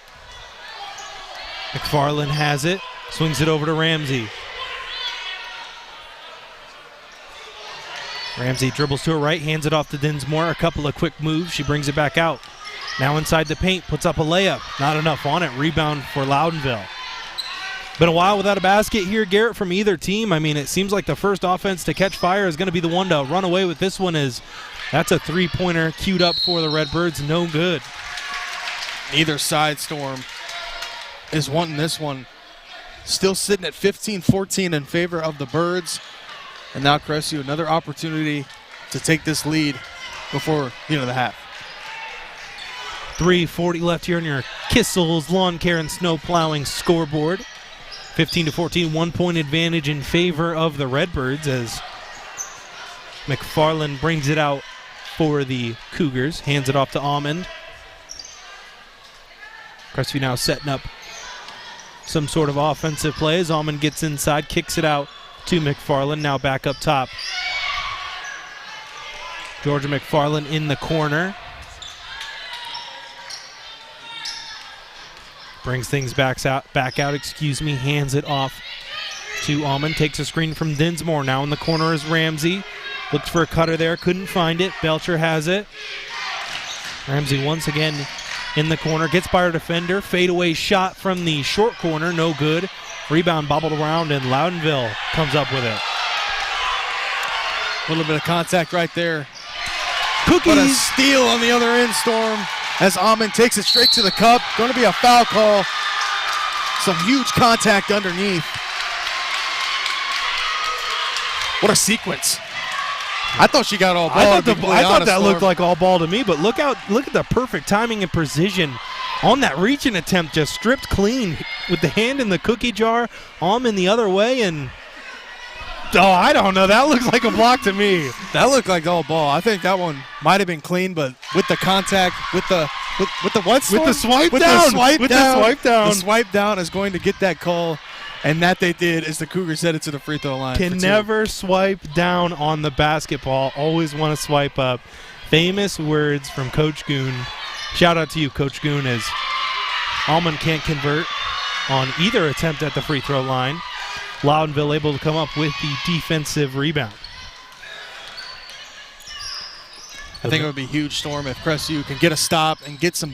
Speaker 2: McFarland has it, swings it over to Ramsey. Ramsey dribbles to her right, hands it off to Dinsmore. A couple of quick moves, she brings it back out. Now inside the paint, puts up a layup. Not enough on it, rebound for Loudonville. Been a while without a basket here, Garrett, from either team. I mean, it seems like the first offense to catch fire is going to be the one to run away with this one. That's a three-pointer queued up for the Redbirds, no good.
Speaker 7: Either side, Storm, is wanting this one. Still sitting at 15-14 in favor of the Birds. And now Crestview, another opportunity to take this lead before the half.
Speaker 2: 3:40 left here on your Kissel's Lawn Care and Snow Plowing scoreboard. 15-14, 1 point advantage in favor of the Redbirds as McFarland brings it out for the Cougars. Hands it off to Almond. Crestview now setting up some sort of offensive play as Almond gets inside, kicks it out to McFarland, now back up top. Georgia McFarland in the corner. Brings things back out, hands it off to Almond. Takes a screen from Dinsmore. Now in the corner is Ramsey. Looked for a cutter there, couldn't find it. Belcher has it. Ramsey once again in the corner, gets by her defender. Fadeaway shot from the short corner, no good. Rebound bobbled around, and Loudonville comes up with it.
Speaker 7: A little bit of contact right there.
Speaker 2: Cookies!
Speaker 7: But a steal on the other end, Storm, as Almond takes it straight to the cup. Going to be a foul call. Some huge contact underneath. What a sequence. I thought she got all ball.
Speaker 2: I thought that looked like all ball to me, but look at the perfect timing and precision on that reaching attempt, just stripped clean with the hand in the cookie jar, Almond the other way, and I don't know. That looks like a block to me.
Speaker 7: That looked like all ball. I think that one might have been clean, but with the contact, with the what?
Speaker 2: With the swipe down.
Speaker 7: The swipe down is going to get that call, and that they did as the Cougars headed to the free throw line.
Speaker 2: Can never swipe down on the basketball. Always want to swipe up. Famous words from Coach Goon. Shout out to you, Coach Goon, as Almond can't convert on either attempt at the free throw line. Loudonville able to come up with the defensive rebound.
Speaker 7: I think it would be huge, Storm, if Crestview can get a stop and get some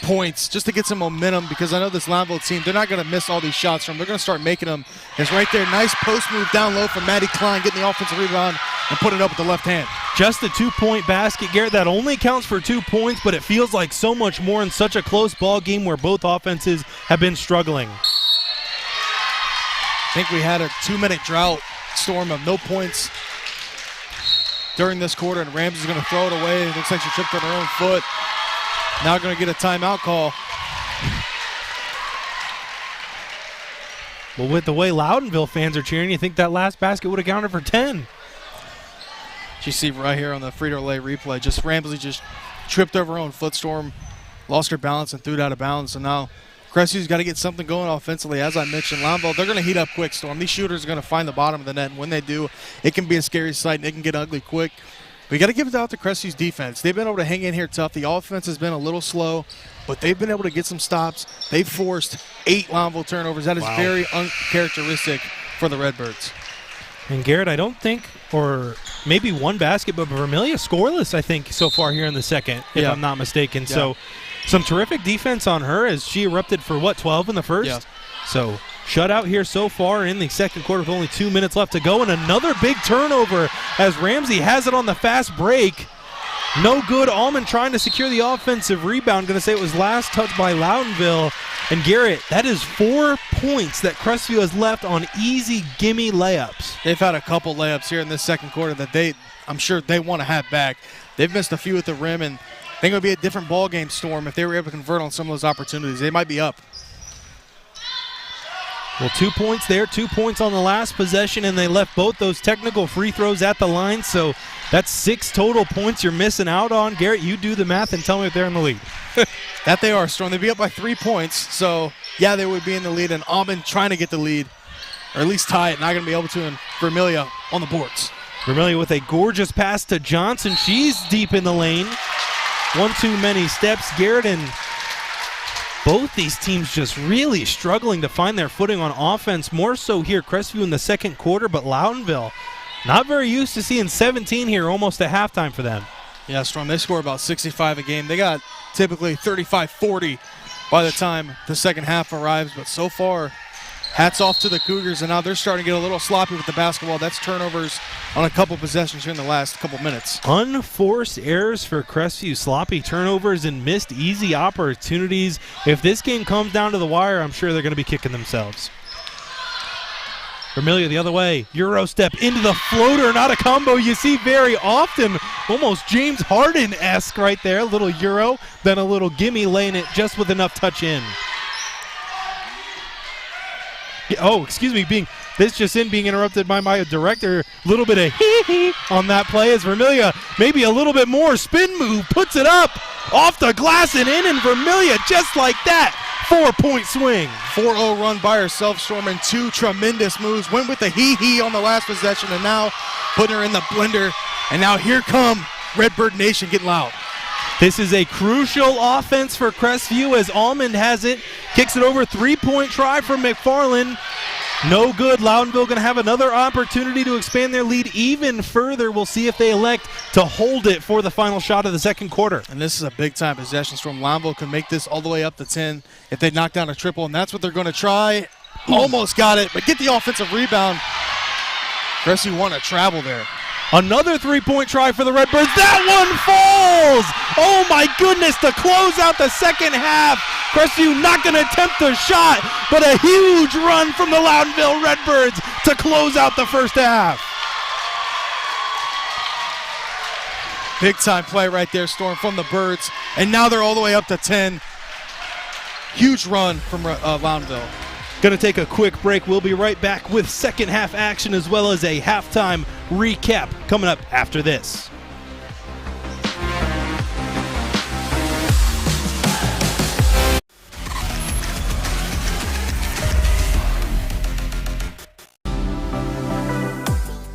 Speaker 7: points just to get some momentum, because I know this Loudonville team, they're not going to miss all these shots from. They're going to start making them. It's right there. Nice post move down low from Maddie Klein, getting the offensive rebound and put it up with the left hand.
Speaker 2: Just a 2-point basket, Garrett. That only counts for 2 points, but it feels like so much more in such a close ball game where both offenses have been struggling.
Speaker 7: I think we had a 2-minute drought, Storm, of no points during this quarter, and Ramsey's going to throw it away. It looks like she tripped on her own foot. Now going to get a timeout call.
Speaker 2: Well, with the way Loudonville fans are cheering, you think that last basket would have counted for 10.
Speaker 7: You see right here on the Frito Lay replay, just Ramsey just tripped over her own foot, Storm, lost her balance and threw it out of bounds. So now Crestview's got to get something going offensively. As I mentioned, Loudonville, they're going to heat up quick, Storm. These shooters are going to find the bottom of the net, and when they do, it can be a scary sight, and it can get ugly quick. But you got to give it out to Crestview's defense. They've been able to hang in here tough. The offense has been a little slow, but they've been able to get some stops. They've forced 8 Loudonville turnovers. That is very uncharacteristic for the Redbirds.
Speaker 2: And Garrett, I don't think, or maybe one basket, but Vermillion scoreless, I think, so far here in the second, if I'm not mistaken. Yeah. So some terrific defense on her as she erupted for, 12 in the first?
Speaker 7: Yeah.
Speaker 2: So shutout here so far in the second quarter with only 2 minutes left to go, and another big turnover as Ramsey has it on the fast break. No good. Almond trying to secure the offensive rebound. Going to say it was last touched by Loudonville. And Garrett, that is 4 points that Crestview has left on easy gimme layups.
Speaker 7: They've had a couple layups here in this second quarter that I'm sure they want to have back. They've missed a few at the rim, and I think it would be a different ball game, Storm, if they were able to convert on some of those opportunities. They might be up.
Speaker 2: Well, 2 points there, 2 points on the last possession, and they left both those technical free throws at the line, so that's 6 total points you're missing out on. Garrett, you do the math and tell me if they're in the lead.
Speaker 7: That they are, Storm. They'd be up by 3 points, so yeah, they would be in the lead, and Almond trying to get the lead, or at least tie it, not going to be able to, and Vermillion on the boards.
Speaker 2: Vermillion with a gorgeous pass to Johnson. She's deep in the lane. One too many steps, Garrett, and both these teams just really struggling to find their footing on offense, more so here Crestview in the second quarter, but Loudonville not very used to seeing 17 here almost at halftime for them.
Speaker 7: Yeah, Storm, they score about 65 a game. They got typically 35-40 by the time the second half arrives, but so far, hats off to the Cougars, and now they're starting to get a little sloppy with the basketball. That's turnovers on a couple possessions here in the last couple minutes.
Speaker 2: Unforced errors for Crestview, sloppy turnovers and missed easy opportunities. If this game comes down to the wire, I'm sure they're going to be kicking themselves. Vermillion the other way, Euro step into the floater, not a combo you see very often, almost James Harden-esque right there, a little Euro, then a little gimme, laying it just with enough touch in. Oh, excuse me, being interrupted by my director. A little bit of hee-hee on that play as Vermillion, maybe a little bit more spin move, puts it up off the glass and in, and Vermillion just like that 4-point swing.
Speaker 7: 4-0 run by herself, Storm, and 2 tremendous moves. Went with the hee-hee on the last possession, and now putting her in the blender. And now here come Redbird Nation getting loud.
Speaker 2: This is a crucial offense for Crestview as Almond has it. Kicks it over, 3-point try from McFarland. No good. Loudonville going to have another opportunity to expand their lead even further. We'll see if they elect to hold it for the final shot of the second quarter.
Speaker 7: And this is a big-time possession, Storm. Loudonville can make this all the way up to 10 if they knock down a triple, and that's what they're going to try. Almost got it, but get the offensive rebound. Crestview want to travel there.
Speaker 2: Another 3-point try for the Redbirds. That one falls! Oh my goodness, to close out the second half. Crestview not going to attempt the shot, but a huge run from the Loudonville Redbirds to close out the first half.
Speaker 7: Big-time play right there, Storm, from the Birds. And now they're all the way up to 10. Huge run from Loudonville.
Speaker 2: Going to take a quick break. We'll be right back with second half action as well as a halftime recap coming up after this.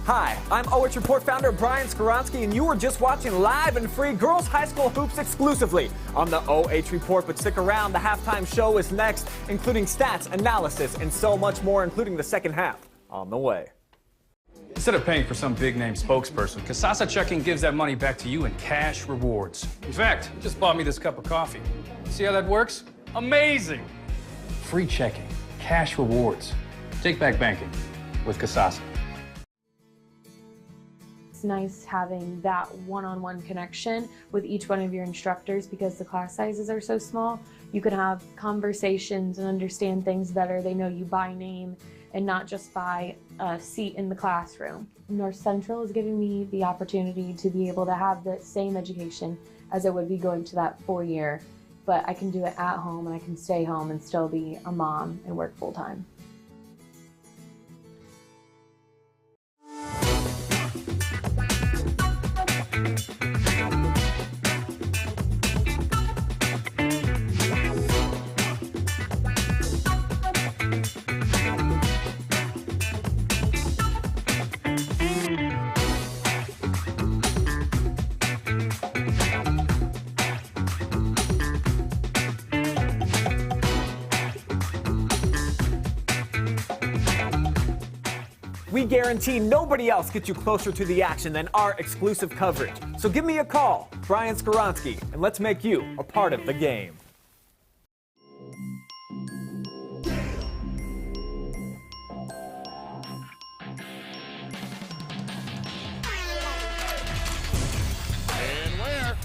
Speaker 10: Hi, I'm OH.Report founder Brian Skoronsky, and you are just watching live and free girls high school hoops exclusively on the OH.Report. But stick around, the halftime show is next, including stats, analysis, and so much more, including the second half on the way.
Speaker 4: Instead of paying for some big-name spokesperson, Casasa Checking gives that money back to you in cash rewards. In fact, you just bought me this cup of coffee. See how that works? Amazing! Free checking, cash rewards. Take back banking with Casasa.
Speaker 5: It's nice having that one-on-one connection with each one of your instructors because the class sizes are so small. You can have conversations and understand things better. They know you by name and not just by a seat in the classroom. North Central is giving me the opportunity to be able to have the same education as I would be going to that 4-year, but I can do it at home and I can stay home and still be a mom and work full-time.
Speaker 10: We guarantee nobody else gets you closer to the action than our exclusive coverage. So give me a call, Brian Skoronsky, and let's make you a part of the game.
Speaker 3: And where?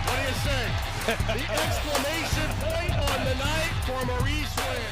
Speaker 3: What do you say? The exclamation point on the night for Maurice Ware.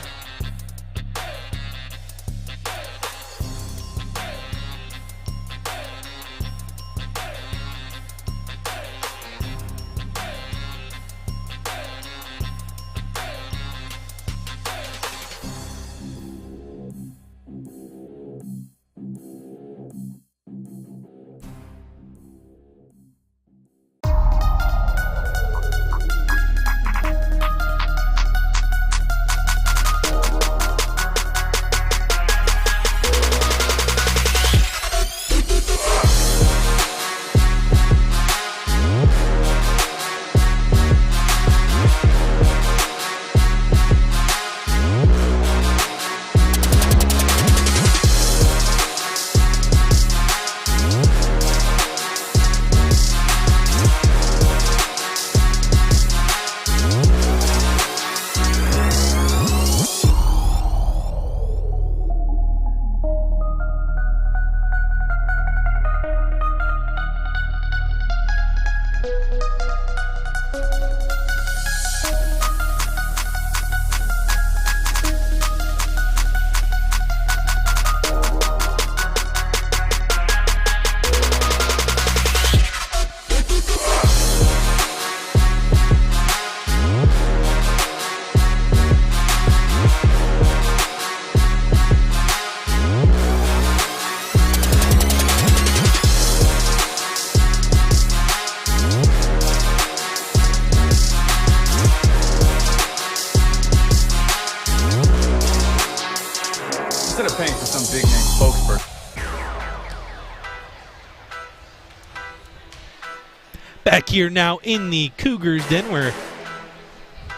Speaker 2: Back here now in the Cougars Den, where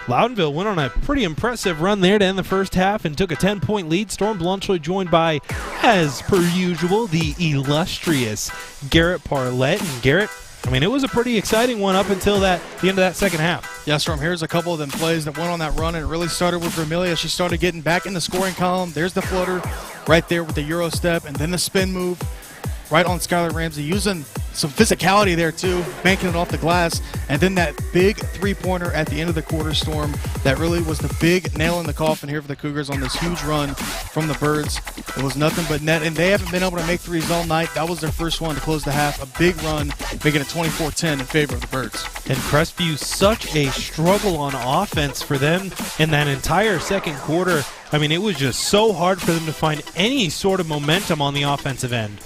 Speaker 2: Loudonville went on a pretty impressive run there to end the first half and took a 10-point lead. Storm Blanchard joined by, as per usual, the illustrious Garrett Parlett. And Garrett, I mean, it was a pretty exciting one up until the end of that second half.
Speaker 7: Yeah, Storm, here's a couple of them plays that went on that run, and it really started with Vermilia. She started getting back in the scoring column. There's the floater right there with the Euro step, and then the spin move right on Skylar Ramsey, using some physicality there too, banking it off the glass, and then that big three-pointer at the end of the quarter, Storm, that really was the big nail in the coffin here for the Cougars on this huge run from the Birds. It was nothing but net, and they haven't been able to make threes all night. That was their first one to close the half, a big run, making it 24-10 in favor of the Birds.
Speaker 2: And Crestview, such a struggle on offense for them in that entire second quarter. I mean, it was just so hard for them to find any sort of momentum on the offensive end.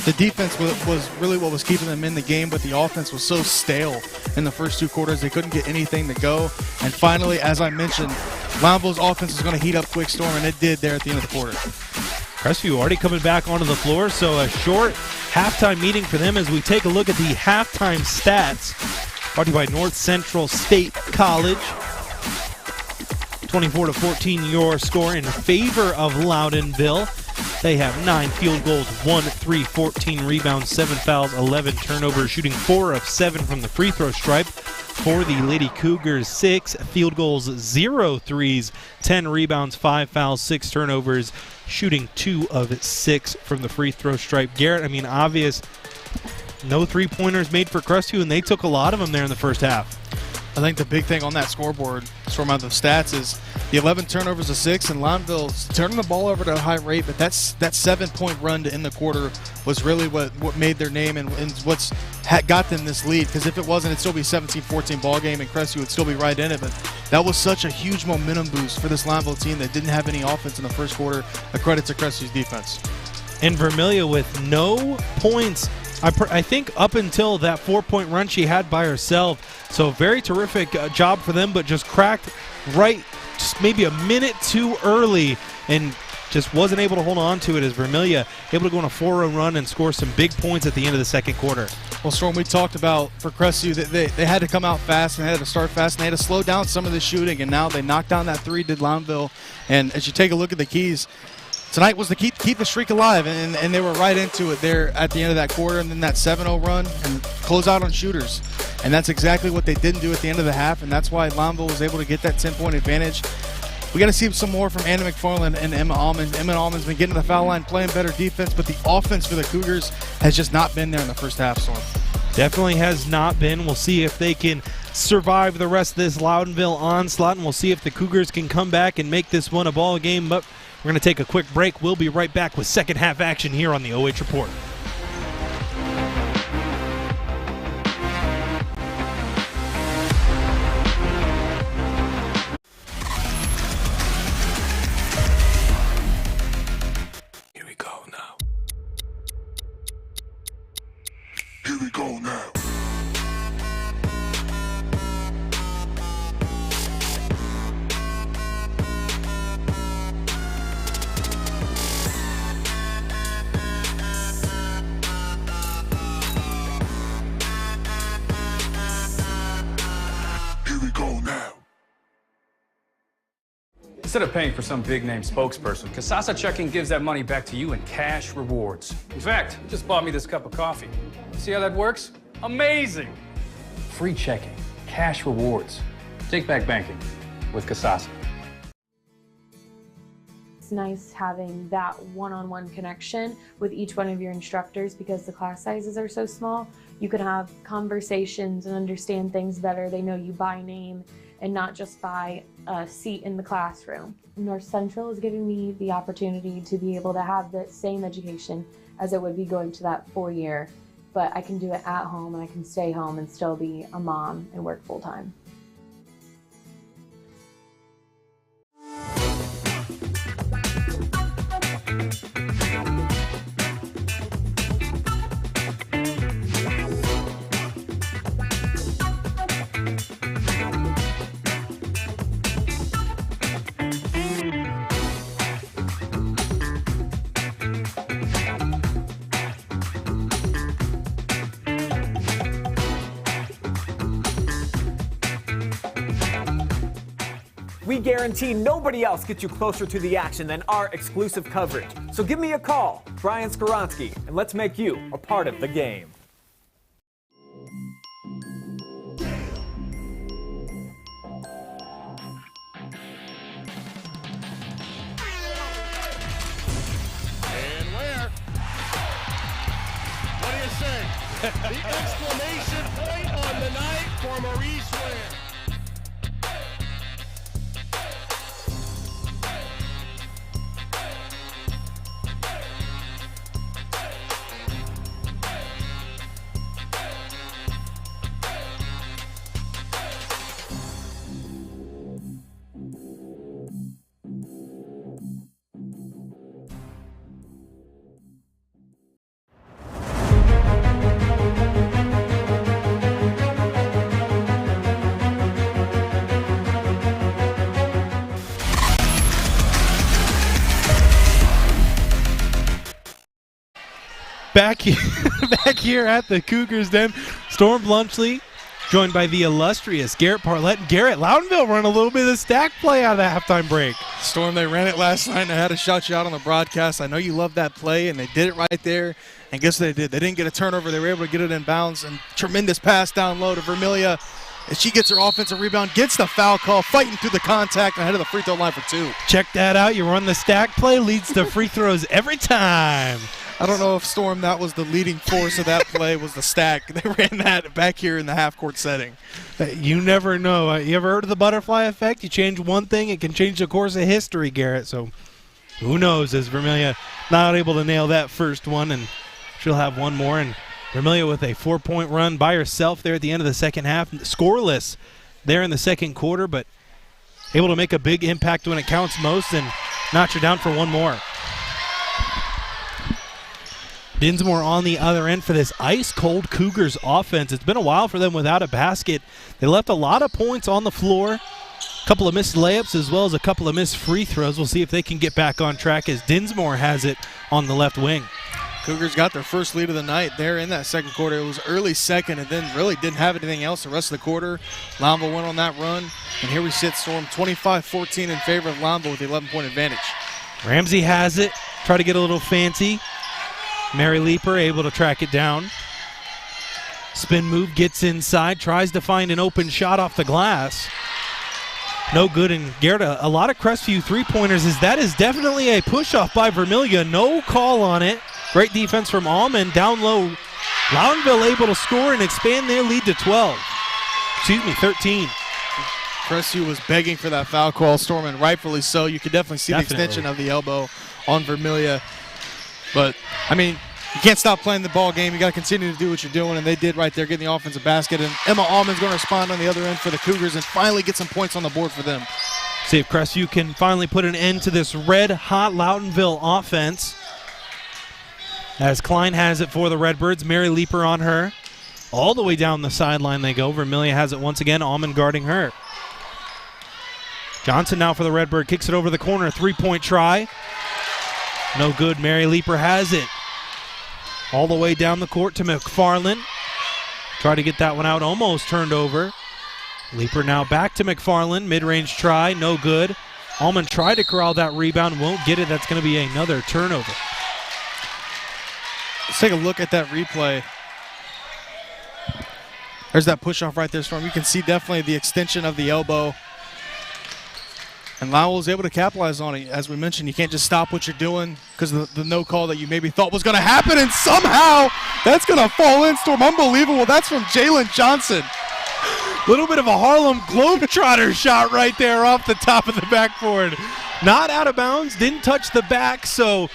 Speaker 7: The defense was really what was keeping them in the game, but the offense was so stale in the first two quarters. They couldn't get anything to go. And finally, as I mentioned, Loudonville's offense is going to heat up quick, Storm, and it did there at the end of the quarter.
Speaker 2: Crestview already coming back onto the floor, so a short halftime meeting for them as we take a look at the halftime stats. Brought to you by North Central State College. 24-14 your score in favor of Loudonville. They have 9 field goals, 1, 3, 14 rebounds, 7 fouls, 11 turnovers, shooting 4 of 7 from the free throw stripe. For the Lady Cougars, 6 field goals, 0 threes, 10 rebounds, 5 fouls, 6 turnovers, shooting 2 of 6 from the free throw stripe. Garrett, I mean, obvious, no three-pointers made for Crestview, and they took a lot of them there in the first half.
Speaker 7: I think the big thing on that scoreboard, Storm, out of the stats, is the 11 turnovers of 6, and Loudonville's turning the ball over at a high rate, but that 7-point run to end the quarter was really what made their name and what's got them this lead, because if it wasn't, it'd still be 17-14 ball game, and Crestview would still be right in it, but that was such a huge momentum boost for this Loudonville team that didn't have any offense in the first quarter. A credit to Crestview's defense.
Speaker 2: And Vermilia with no points, I think up until that 4-point run she had by herself. So very terrific job for them, but just cracked right just maybe a minute too early and just wasn't able to hold on to it as Vermilia able to go on a 4-0 run and score some big points at the end of the second quarter.
Speaker 7: Well, Storm, we talked about for Crestview that they had to come out fast and they had to start fast and they had to slow down some of the shooting, and now they knocked down that 3, did Loudonville. And as you take a look at the keys, tonight was to keep the streak alive, and they were right into it there at the end of that quarter, and then that 7-0 run and close out on shooters. And that's exactly what they didn't do at the end of the half, and that's why Loudonville was able to get that 10-point advantage. We got to see some more from Anna McFarland and Emma Almond. Emma Almond's been getting to the foul line, playing better defense, but the offense for the Cougars has just not been there in the first half, Storm.
Speaker 2: Definitely has not been. We'll see if they can survive the rest of this Loudonville onslaught, and we'll see if the Cougars can come back and make this one a ball game. But we're going to take a quick break. We'll be right back with second half action here on the OH Report.
Speaker 3: Here we go now. Here we go now.
Speaker 4: Instead of paying for some big-name spokesperson, Casasa Checking gives that money back to you in cash rewards. In fact, you just bought me this cup of coffee. See how that works? Amazing! Free checking, cash rewards. Take back banking with Casasa.
Speaker 5: It's nice having that one-on-one connection with each one of your instructors because the class sizes are so small. You can have conversations and understand things better. They know you by name and not just by a seat in the classroom. North Central is giving me the opportunity to be able to have the same education as it would be going to that 4-year, but I can do it at home and I can stay home and still be a mom and work full-time.
Speaker 10: We guarantee nobody else gets you closer to the action than our exclusive coverage. So give me a call, Brian Skoronsky, and let's make you a part of the game.
Speaker 3: And where? What do you say? The exclamation point on the night for Maurice Ware.
Speaker 2: Back here at the Cougars Den, Storm Blunchley, joined by the illustrious Garrett Parlett. And Garrett, Loudonville run a little bit of stack play out of the halftime break.
Speaker 7: Storm, they ran it last night, and I had to shout you out on the broadcast. I know you love that play, and they did it right there. And guess what they did? They didn't get a turnover. They were able to get it in bounds, and tremendous pass down low to Vermilia. And she gets her offensive rebound, gets the foul call, fighting through the contact, and ahead of the free throw line for 2.
Speaker 2: Check that out. You run the stack play, leads to free throws every time.
Speaker 7: I don't know if Storm, that was the leading force of that play, was the stack. They ran that back here in the half-court setting.
Speaker 2: You never know. You ever heard of the butterfly effect? You change one thing, it can change the course of history, Garrett. So who knows, as Vermilia not able to nail that first one, and she'll have one more. And Vermilia with a 4-point run by herself there at the end of the second half. Scoreless there in the second quarter, but able to make a big impact when it counts most and notch her down for one more. Dinsmore on the other end for this ice-cold Cougars offense. It's been a while for them without a basket. They left a lot of points on the floor. A couple of missed layups as well as a couple of missed free throws. We'll see if they can get back on track as Dinsmore has it on the left wing.
Speaker 7: Cougars got their first lead of the night there in that second quarter. It was early second and then really didn't have anything else the rest of the quarter. Loudonville went on that run, and here we sit, Storm 25-14 in favor of Loudonville with the 11-point advantage.
Speaker 2: Ramsey has it. Try to get a little fancy. Mary Leeper able to track it down. Spin move, gets inside, tries to find an open shot off the glass. No good, and Garrett, a lot of Crestview three-pointers. That is definitely a push-off by Vermilia. No call on it. Great defense from Almond. Down low, Loudonville able to score and expand their lead to 13.
Speaker 7: Crestview was begging for that foul call, Storm, and rightfully so. You could definitely see the extension of the elbow on Vermilia. But, I mean, you can't stop playing the ball game. You got to continue to do what you're doing, and they did right there, getting the offensive basket. And Emma Almond's going to respond on the other end for the Cougars and finally get some points on the board for them.
Speaker 2: See if Crestview can finally put an end to this red-hot Loudonville offense. As Klein has it for the Redbirds. Mary Leeper on her. All the way down the sideline they go. Vermilia has it once again. Almond guarding her. Johnson now for the Redbird. Kicks it over the corner. Three-point try. No good. Mary Leeper has it. All the way down the court to McFarland. Try to get that one out. Almost turned over. Leeper now back to McFarland. Mid-range try. No good. Almond tried to corral that rebound. Won't get it. That's going to be another turnover.
Speaker 7: Let's take a look at that replay. There's that push-off right there, Storm. You can see definitely the extension of the elbow. And Lowell was able to capitalize on it. As we mentioned, you can't just stop what you're doing because of the no call that you maybe thought was going to happen, and somehow that's going to fall in, Storm. Unbelievable. That's from Jalen Johnson.
Speaker 2: Little bit of a Harlem Globetrotter shot right there off the top of the backboard. Not out of bounds, didn't touch the back, so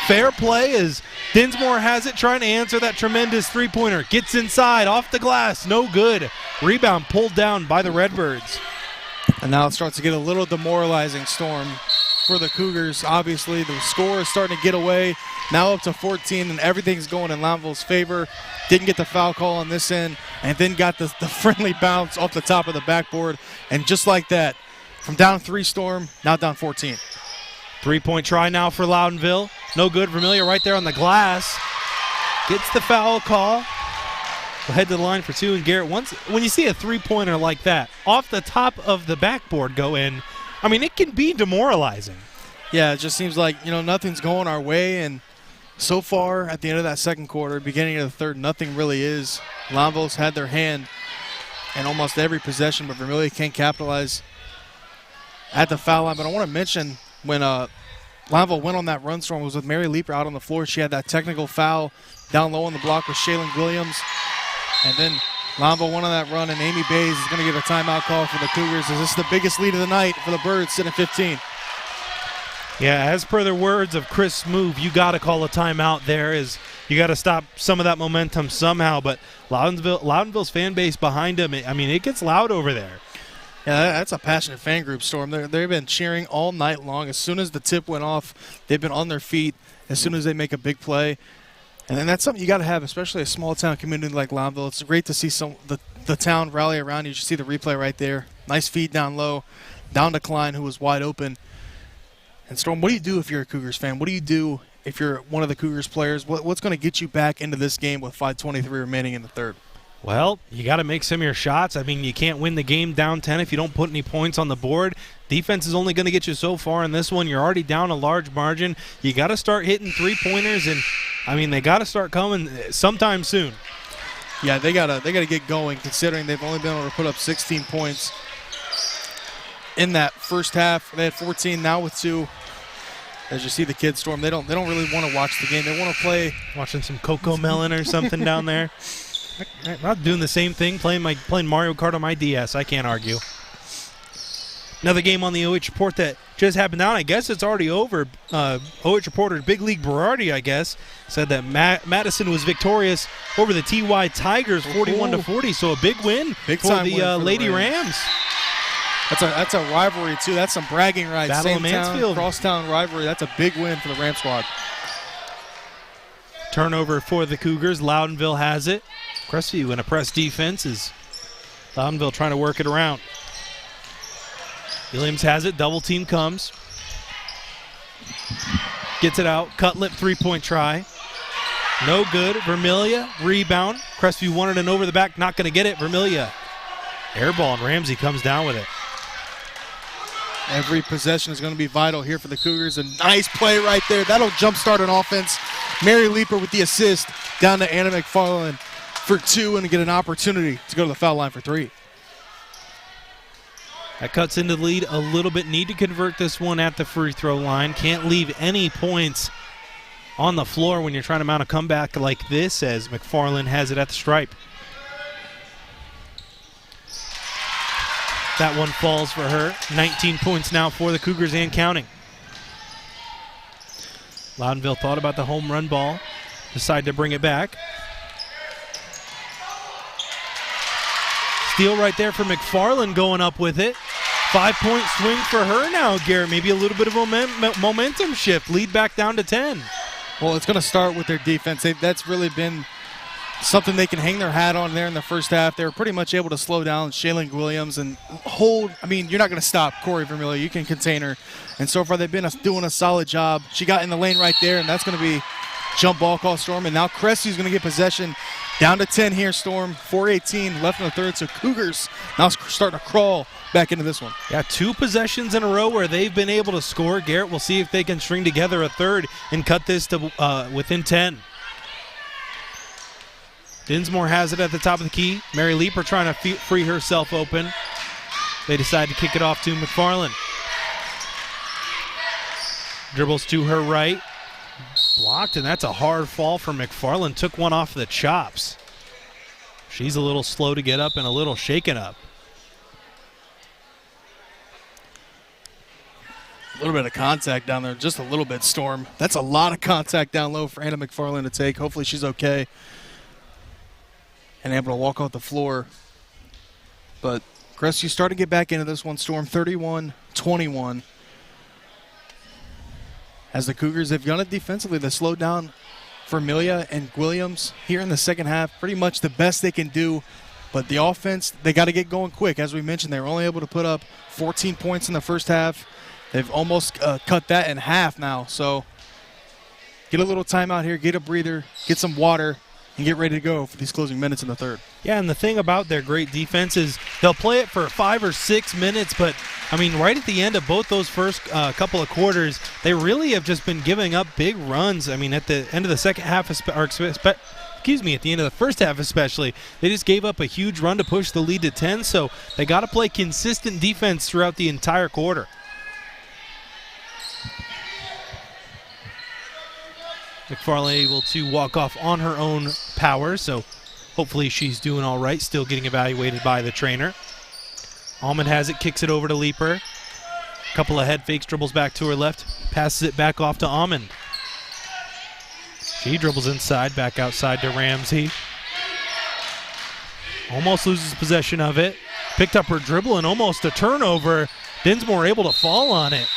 Speaker 2: fair play as Dinsmore has it, trying to answer that tremendous three-pointer. Gets inside, off the glass, no good. Rebound pulled down by the Redbirds.
Speaker 7: And now it starts to get a little demoralizing, Storm, for the Cougars. Obviously, the score is starting to get away. Now up to 14, and everything's going in Loudonville's favor. Didn't get the foul call on this end, and then got the friendly bounce off the top of the backboard. And just like that, from down 3, Storm, now down 14.
Speaker 2: Three-point try now for Loudonville. No good. Vermilia right there on the glass. Gets the foul call. We'll head to the line for 2. And Garrett, when you see a three-pointer like that, off the top of the backboard go in, I mean, it can be demoralizing.
Speaker 7: Yeah, it just seems like, nothing's going our way, and so far at the end of that second quarter, beginning of the third, nothing really is. Loudonville's had their hand in almost every possession, but Vermillion can't capitalize at the foul line. But I want to mention when Loudonville went on that run storm, it was with Mary Leeper out on the floor. She had that technical foul down low on the block with Shaylin Williams. And then Loudonville went on that run, and Amy Bays is going to get a timeout call for the Cougars, as this is the biggest lead of the night for the Birds, sitting at 15.
Speaker 2: Yeah, as per the words of Chris Smoove, you got to call a timeout there. You got to stop some of that momentum somehow. But Loudonville's fan base behind them, I mean, it gets loud over there.
Speaker 7: Yeah, that's a passionate fan group, Storm. They've been cheering all night long. As soon as the tip went off, they've been on their feet as soon as they make a big play. And then that's something you got to have, especially a small-town community like Loudonville. It's great to see the town rally around you. You see the replay right there. Nice feed down low, down to Klein, who was wide open. And, Storm, what do you do if you're a Cougars fan? What do you do if you're one of the Cougars players? What's going to get you back into this game with 5:23 remaining in the third?
Speaker 2: Well, you got to make some of your shots. I mean, you can't win the game down 10 if you don't put any points on the board. Defense is only going to get you so far in this one. You're already down a large margin. You got to start hitting three-pointers, and, I mean, they got to start coming sometime soon.
Speaker 7: Yeah, they gotta get going, considering they've only been able to put up 16 points in that first half. They had 14, now with 2. As you see the kids, Storm, they don't really want to watch the game. They want to play.
Speaker 2: Watching some Coco Melon or something down there. I'm not doing the same thing, playing Mario Kart on my DS. I can't argue. Another game on the OH.Report that just happened down. I guess it's already over. OH reporter Big League Berardi, I guess, said that Madison was victorious over the TY Tigers 41-40. So a big win for the Lady Rams.
Speaker 7: That's a rivalry, too. That's some bragging rights.
Speaker 2: Battle of Mansfield.
Speaker 7: Crosstown rivalry. That's a big win for the Ram squad.
Speaker 2: Turnover for the Cougars. Loudonville has it. Crestview in a press defense is Loudonville trying to work it around. Williams has it. Double team comes. Gets it out. Cut lip three-point try. No good. Vermillion rebound. Crestview wanted an over the back. Not going to get it. Vermillion air ball, and Ramsey comes down with it.
Speaker 7: Every possession is going to be vital here for the Cougars. A nice play right there. That'll jumpstart an offense. Mary Leeper with the assist down to Anna McFarland for 2 and get an opportunity to go to the foul line for 3.
Speaker 2: That cuts into the lead a little bit. Need to convert this one at the free throw line. Can't leave any points on the floor when you're trying to mount a comeback like this, as McFarland has it at the stripe. That one falls for her. 19 points now for the Cougars and counting. Loudonville thought about the home run ball. Decided to bring it back. Steal right there for McFarland going up with it. 5-point swing for her now, Garrett. Maybe a little bit of momentum shift. Lead back down to 10.
Speaker 7: Well, it's going to start with their defense. That's really been something they can hang their hat on there in the first half. They were pretty much able to slow down Shaylin Williams and hold. I mean, you're not going to stop Corey Vermillion. You can contain her. And so far they've been doing a solid job. She got in the lane right there, and that's going to be jump ball call, Storm. And now Crestview's going to get possession. Down to 10 here, Storm. 4:18 left in the third, so Cougars now starting to crawl back into this one.
Speaker 2: Yeah, 2 possessions in a row where they've been able to score. Garrett, we'll see if they can string together a third and cut this to within 10. Dinsmore has it at the top of the key. Mary Leeper trying to free herself open. They decide to kick it off to McFarland. Dribbles to her right. Blocked, and that's a hard fall for McFarland. Took one off the chops. She's a little slow to get up and a little shaken up.
Speaker 7: A little bit of contact down there, just a little bit, Storm. That's a lot of contact down low for Anna McFarland to take. Hopefully she's okay and able to walk off the floor. But Crestview started to get back into this one, Storm. 31-21. As the Cougars have done it defensively, they slowed down Vermillion and Williams here in the second half. Pretty much the best they can do. But the offense, they got to get going quick. As we mentioned, they were only able to put up 14 points in the first half. They've almost cut that in half now. So get a little timeout here, get a breather, get some water, and get ready to go for these closing minutes in the third.
Speaker 2: Yeah, and the thing about their great defense is they'll play it for 5 or 6 minutes, but, I mean, right at the end of both those first couple of quarters, they really have just been giving up big runs. I mean, at the end of the second half, at the end of the first half especially, they just gave up a huge run to push the lead to 10, so they got to play consistent defense throughout the entire quarter. McFarlane able to walk off on her own power, so hopefully she's doing all right, still getting evaluated by the trainer. Almond has it, kicks it over to Leaper. Couple of head fakes, dribbles back to her left, passes it back off to Almond. She dribbles inside, back outside to Ramsey. Almost loses possession of it. Picked up her dribble and almost a turnover. Dinsmore able to fall on it.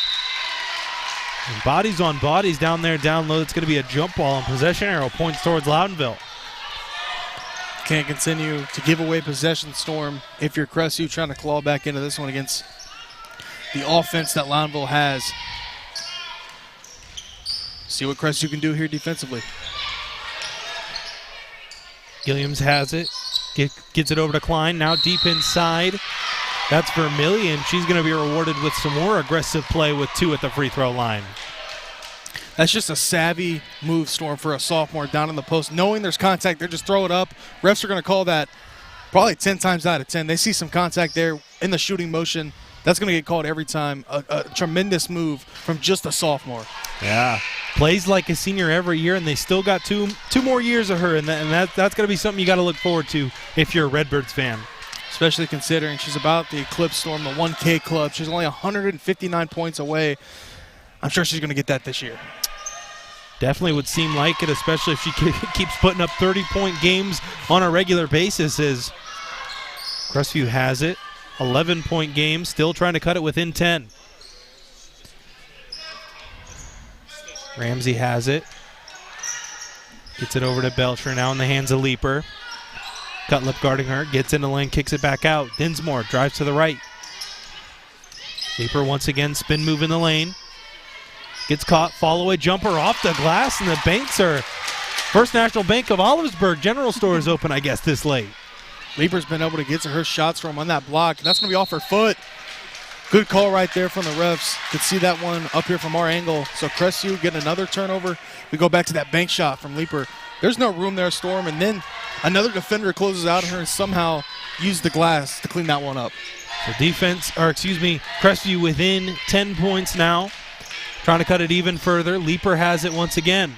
Speaker 2: And bodies on bodies down there, down low. It's going to be a jump ball, and possession arrow points towards Loudonville.
Speaker 7: Can't continue to give away possession, Storm, if you're Crestview trying to claw back into this one against the offense that Loudonville has. See what Crestview can do here defensively.
Speaker 2: Gilliams has it. Gets it over to Klein, now deep inside. That's Vermillion. She's going to be rewarded with some more aggressive play with 2 at the free throw line.
Speaker 7: That's just a savvy move, Storm, for a sophomore down in the post. Knowing there's contact, they just throw it up. Refs are going to call that probably 10 times out of 10. They see some contact there in the shooting motion. That's going to get called every time. A tremendous move from just a sophomore.
Speaker 2: Yeah. Plays like a senior every year, and they still got two more years of her, and that's going to be something you got to look forward to if you're a Redbirds fan.
Speaker 7: Especially considering she's about the Eclipse Storm, the 1K club. She's only 159 points away. I'm sure she's going to get that this year.
Speaker 2: Definitely would seem like it, especially if she keeps putting up 30-point games on a regular basis, as Crestview has it. 11-point game, still trying to cut it within 10. Ramsey has it. Gets it over to Belcher, now in the hands of Leaper. Cutlip guarding her, gets in the lane, kicks it back out. Dinsmore drives to the right. Leaper once again, spin move in the lane. Gets caught, fall away jumper off the glass, and the banks are First National Bank of Oliversburg General Store is open, I guess, this late.
Speaker 7: Leaper's been able to get to her shots from on that block. That's going to be off her foot. Good call right there from the refs. Could see that one up here from our angle. So Crestview getting another turnover. We go back to that bank shot from Leaper. There's no room there, Storm, and then another defender closes out on her and somehow used the glass to clean that one up.
Speaker 2: So Crestview within 10 points now. Trying to cut it even further. Leaper has it once again.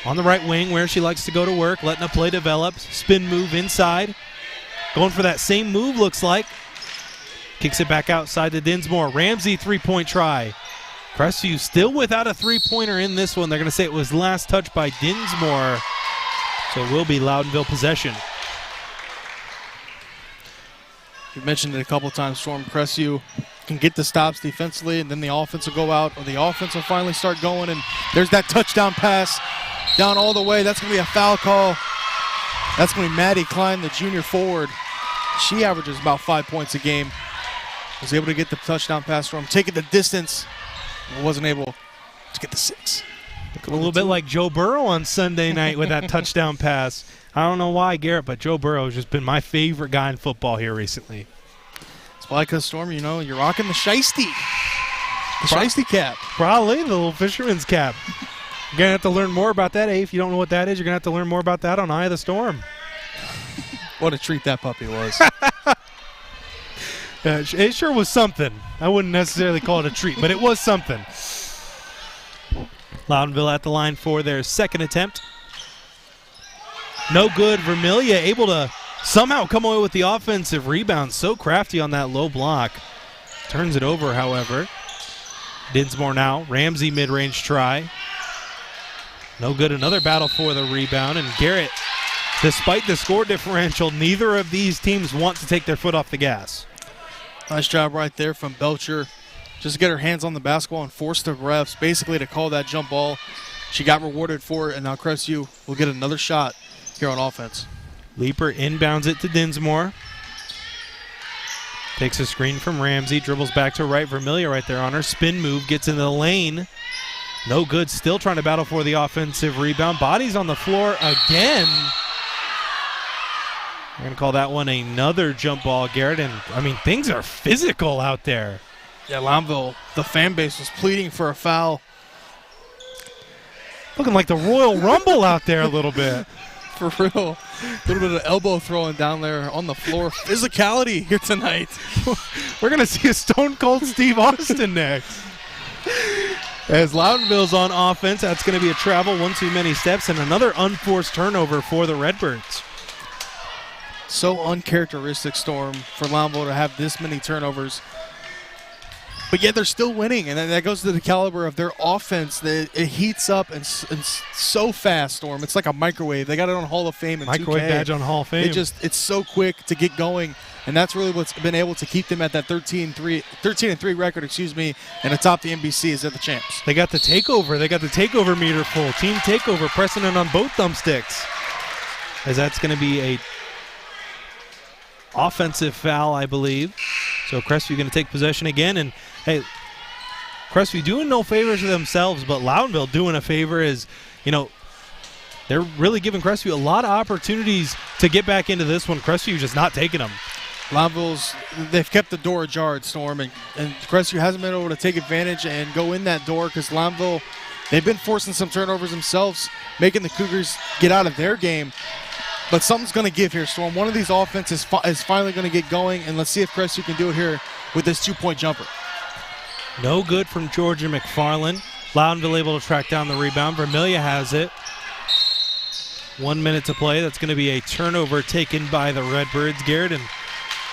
Speaker 2: On the right wing where she likes to go to work, letting a play develop. Spin move inside. Going for that same move, looks like. Kicks it back outside to Dinsmore. Ramsey three-point try. Crestview still without a three-pointer in this one. They're going to say it was last touched by Dinsmore. So it will be Loudonville possession.
Speaker 7: You've mentioned it a couple times, Storm. Crestview can get the stops defensively, and then the offense will go out, or the offense will finally start going, and there's that touchdown pass down all the way. That's going to be a foul call. That's going to be Maddie Klein, the junior forward. She averages about 5 points a game. Was able to get the touchdown pass from him, taking the distance, and wasn't able to get the 6.
Speaker 2: A little bit like Joe Burrow on Sunday night with that touchdown pass. I don't know why, Garrett, but Joe Burrow has just been my favorite guy in football here recently.
Speaker 7: It's probably because, Storm, you know, you're rocking the shiesty. The shiesty cap.
Speaker 2: Probably the little fisherman's cap. You're going to have to learn more about that, If you don't know what that is, you're going to have to learn more about that on Eye of the Storm.
Speaker 7: What a treat that puppy was.
Speaker 2: It sure was something. I wouldn't necessarily call it a treat, but it was something. Loudonville at the line for their second attempt. No good. Vermillion able to somehow come away with the offensive rebound. So crafty on that low block. Turns it over, however. Dinsmore now. Ramsey mid-range try. No good. Another battle for the rebound. And Garrett, despite the score differential, neither of these teams want to take their foot off the gas.
Speaker 7: Nice job right there from Belcher. Just to get her hands on the basketball and force the refs basically to call that jump ball. She got rewarded for it, and now Crestview will get another shot here on offense.
Speaker 2: Leaper inbounds it to Dinsmore. Takes a screen from Ramsey, dribbles back to right. Vermillion right there on her. Spin move, gets into the lane. No good. Still trying to battle for the offensive rebound. Bodies on the floor again. We're going to call that one another jump ball, Garrett. And, I mean, things are physical out there.
Speaker 7: Yeah, Loudonville, the fan base was pleading for a foul.
Speaker 2: Looking like the Royal Rumble out there a little bit.
Speaker 7: For real. A little bit of elbow throwing down there on the floor. Physicality here tonight.
Speaker 2: We're going to see a Stone Cold Steve Austin next. As Loudonville's on offense, that's going to be a travel, one too many steps, and another unforced turnover for the Redbirds.
Speaker 7: So uncharacteristic, Storm, for Loudonville to have this many turnovers. But yet they're still winning, and that goes to the caliber of their offense. It heats up and so fast, Storm. It's like a microwave. They got it on Hall of Fame and
Speaker 2: Microwave
Speaker 7: 2K.
Speaker 2: badge on Hall of Fame.
Speaker 7: It's so quick to get going, and that's really what's been able to keep them at that 13-3 record, and atop the NBC as they're the champs.
Speaker 2: They got the takeover. They got the takeover meter full. Team takeover, pressing it on both thumbsticks. As that's going to be a offensive foul, I believe. So Crestview going to take possession again, and hey, Crestview doing no favors to themselves, but Loudonville doing a favor is, they're really giving Crestview a lot of opportunities to get back into this one. Crestview just not taking them.
Speaker 7: They've kept the door ajar, Storm, and Crestview hasn't been able to take advantage and go in that door because Loudonville, they've been forcing some turnovers themselves, making the Cougars get out of their game. But something's going to give here, Storm. One of these offenses is finally going to get going, and let's see if Crestview can do it here with this two-point jumper.
Speaker 2: No good from Georgia McFarland. Loudonville able to track down the rebound. Vermillion has it. 1 minute to play. That's going to be a turnover taken by the Redbirds, Garrett. And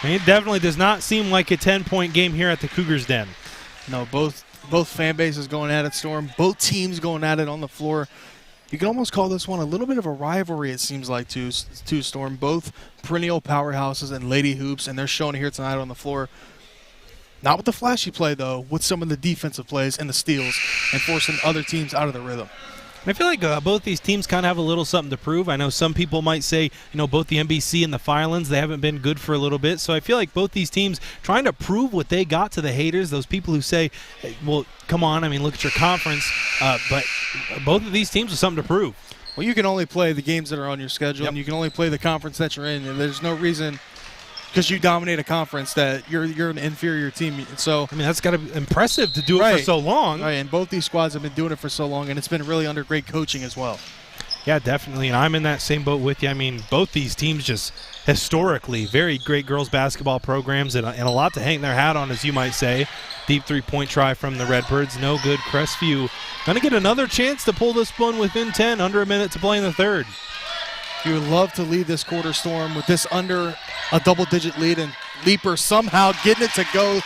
Speaker 2: it definitely does not seem like a 10-point game here at the Cougars Den.
Speaker 7: No, both fan bases going at it, Storm. Both teams going at it on the floor. You can almost call this one a little bit of a rivalry, it seems like, to Storm. Both perennial powerhouses and lady hoops, and they're showing it here tonight on the floor. Not with the flashy play, though, with some of the defensive plays and the steals and forcing other teams out of the rhythm.
Speaker 2: I feel like both these teams kind of have a little something to prove. I know some people might say, both the NBC and the Firelands, they haven't been good for a little bit. So I feel like both these teams trying to prove what they got to the haters, those people who say, hey, well, come on, look at your conference. But both of these teams have something to prove.
Speaker 7: Well, you can only play the games that are on your schedule, and you can only play the conference that you're in. And there's no reason, because you dominate a conference, that you're an inferior team. So
Speaker 2: that's got to be impressive to do it for so long.
Speaker 7: Right, and both these squads have been doing it for so long, and it's been really under great coaching as well.
Speaker 2: Yeah, definitely, and I'm in that same boat with you. Both these teams just historically very great girls basketball programs and a lot to hang their hat on, as you might say. Deep three-point try from the Redbirds, no good. Crestview going to get another chance to pull this one within 10, under a minute to play in the third.
Speaker 7: You would love to lead this quarter, Storm, with this under a double-digit lead, and Leaper somehow getting it to go.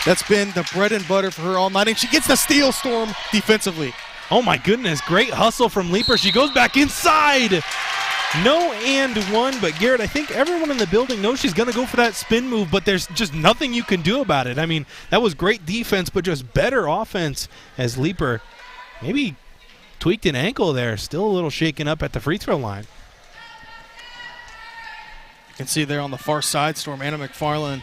Speaker 7: That's been the bread and butter for her all night, and she gets the steal, Storm, defensively.
Speaker 2: Oh, my goodness. Great hustle from Leaper. She goes back inside. No and one, but Garrett, I think everyone in the building knows she's going to go for that spin move, but there's just nothing you can do about it. That was great defense, but just better offense as Leaper maybe tweaked an ankle there. Still a little shaken up at the free throw line.
Speaker 7: You can see there on the far side, Storm, Anna McFarland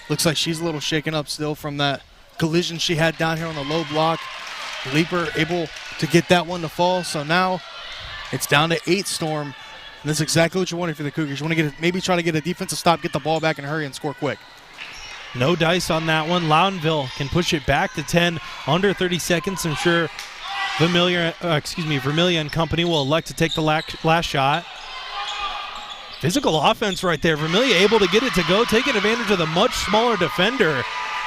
Speaker 7: looks like she's a little shaken up still from that collision she had down here on the low block. Leaper able to get that one to fall, so now it's down to 8, Storm. And that's exactly what you're wanting for the Cougars. You want to maybe try to get a defensive stop, get the ball back in a hurry, and score quick.
Speaker 2: No dice on that one. Loudonville can push it back to 10, under 30 seconds. I'm sure Vermillion and company will elect to take the last shot. Physical offense right there. Vermillion able to get it to go, taking advantage of the much smaller defender.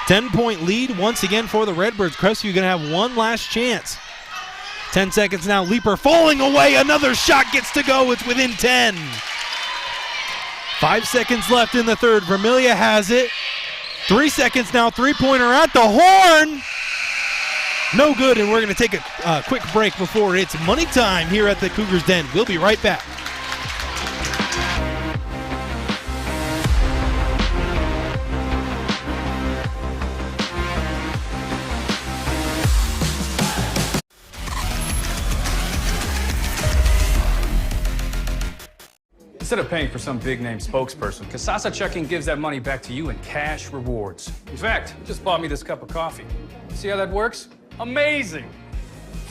Speaker 2: 10-point lead once again for the Redbirds. Crestview going to have one last chance. 10 seconds now. Leaper falling away. Another shot gets to go. It's within 10. 5 seconds left in the third. Vermillion has it. 3 seconds now. Three-pointer at the horn. No good, and we're going to take a quick break before it's money time here at the Cougars Den. We'll be right back.
Speaker 4: Instead of paying for some big-name spokesperson, Casasa Checking gives that money back to you in cash rewards. In fact, you just bought me this cup of coffee. See how that works? Amazing!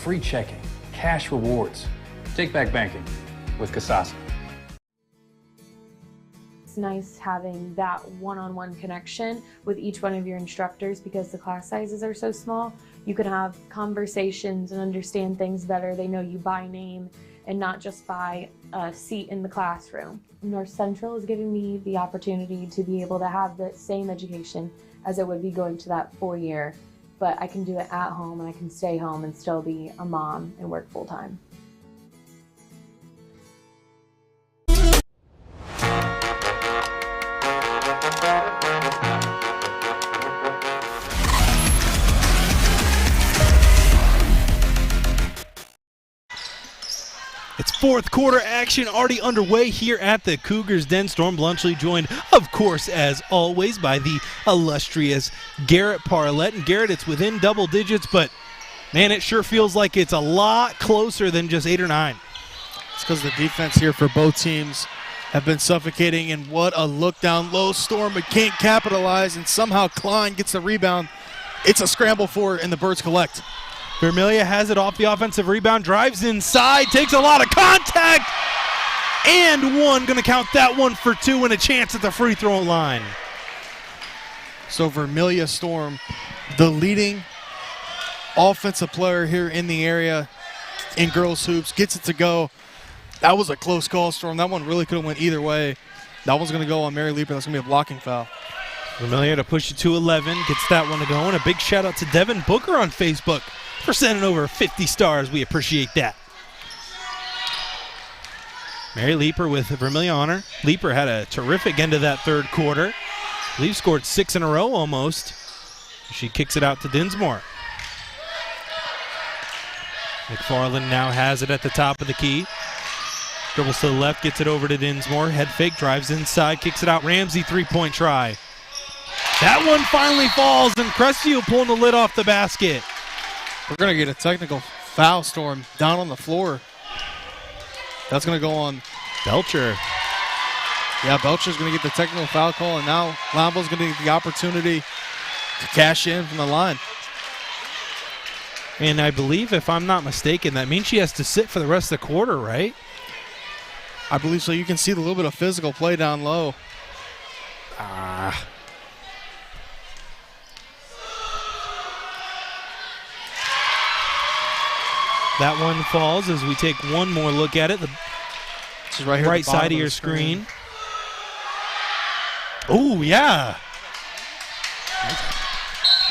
Speaker 4: free checking, cash rewards. Take back banking with Casasa.
Speaker 5: It's nice having that one-on-one connection with each one of your instructors because the class sizes are so small. You can have conversations and understand things better. They know you by name and not just by a seat in the classroom. North Central is giving me the opportunity to be able to have the same education as it would be going to that 4-year, but I can do it at home and I can stay home and still be a mom and work full-time.
Speaker 2: It's fourth quarter action already underway here at the Cougars Den. Storm Blunchley joined, of course, as always, by the illustrious Garrett Parlett. And Garrett, it's within double digits, but man, it sure feels like it's a lot closer than just 8 or 9.
Speaker 7: It's because the defense here for both teams have been suffocating, and what a look down low. Storm, but can't capitalize, and somehow Klein gets the rebound. It's a scramble for it, and the Birds collect.
Speaker 2: Vermilia has it off the offensive rebound, drives inside, takes a lot of contact, and one. Going to count that one for 2 and a chance at the free throw line.
Speaker 7: So Vermilia Storm, the leading offensive player here in the area in girls hoops, gets it to go. That was a close call, Storm. That one really could have went either way. That one's going to go on Mary Leaper. That's going to be a blocking foul.
Speaker 2: Vermilia to push it to 11, gets that one to go. And a big shout out to Devin Booker on Facebook for sending over 50 stars. We appreciate that. Mary Leaper with Vermilia on her. Leaper had a terrific end of that third quarter. I believe scored 6 in a row almost. She kicks it out to Dinsmore. McFarland now has it at the top of the key. Dribbles to the left, gets it over to Dinsmore. Head fake, drives inside, kicks it out. Ramsey, three-point try. That one finally falls, and Crestview pulling the lid off the basket.
Speaker 7: We're going to get a technical foul, Storm, down on the floor. That's going to go on
Speaker 2: Belcher.
Speaker 7: Yeah, Belcher's going to get the technical foul call, and now Loudonville's going to get the opportunity to cash in from the line.
Speaker 2: And I believe, if I'm not mistaken, that means she has to sit for the rest of the quarter, right?
Speaker 7: I believe so. You can see the little bit of physical play down low.
Speaker 2: That one falls as we take one more look at it. The right side of your screen. Oh, yeah.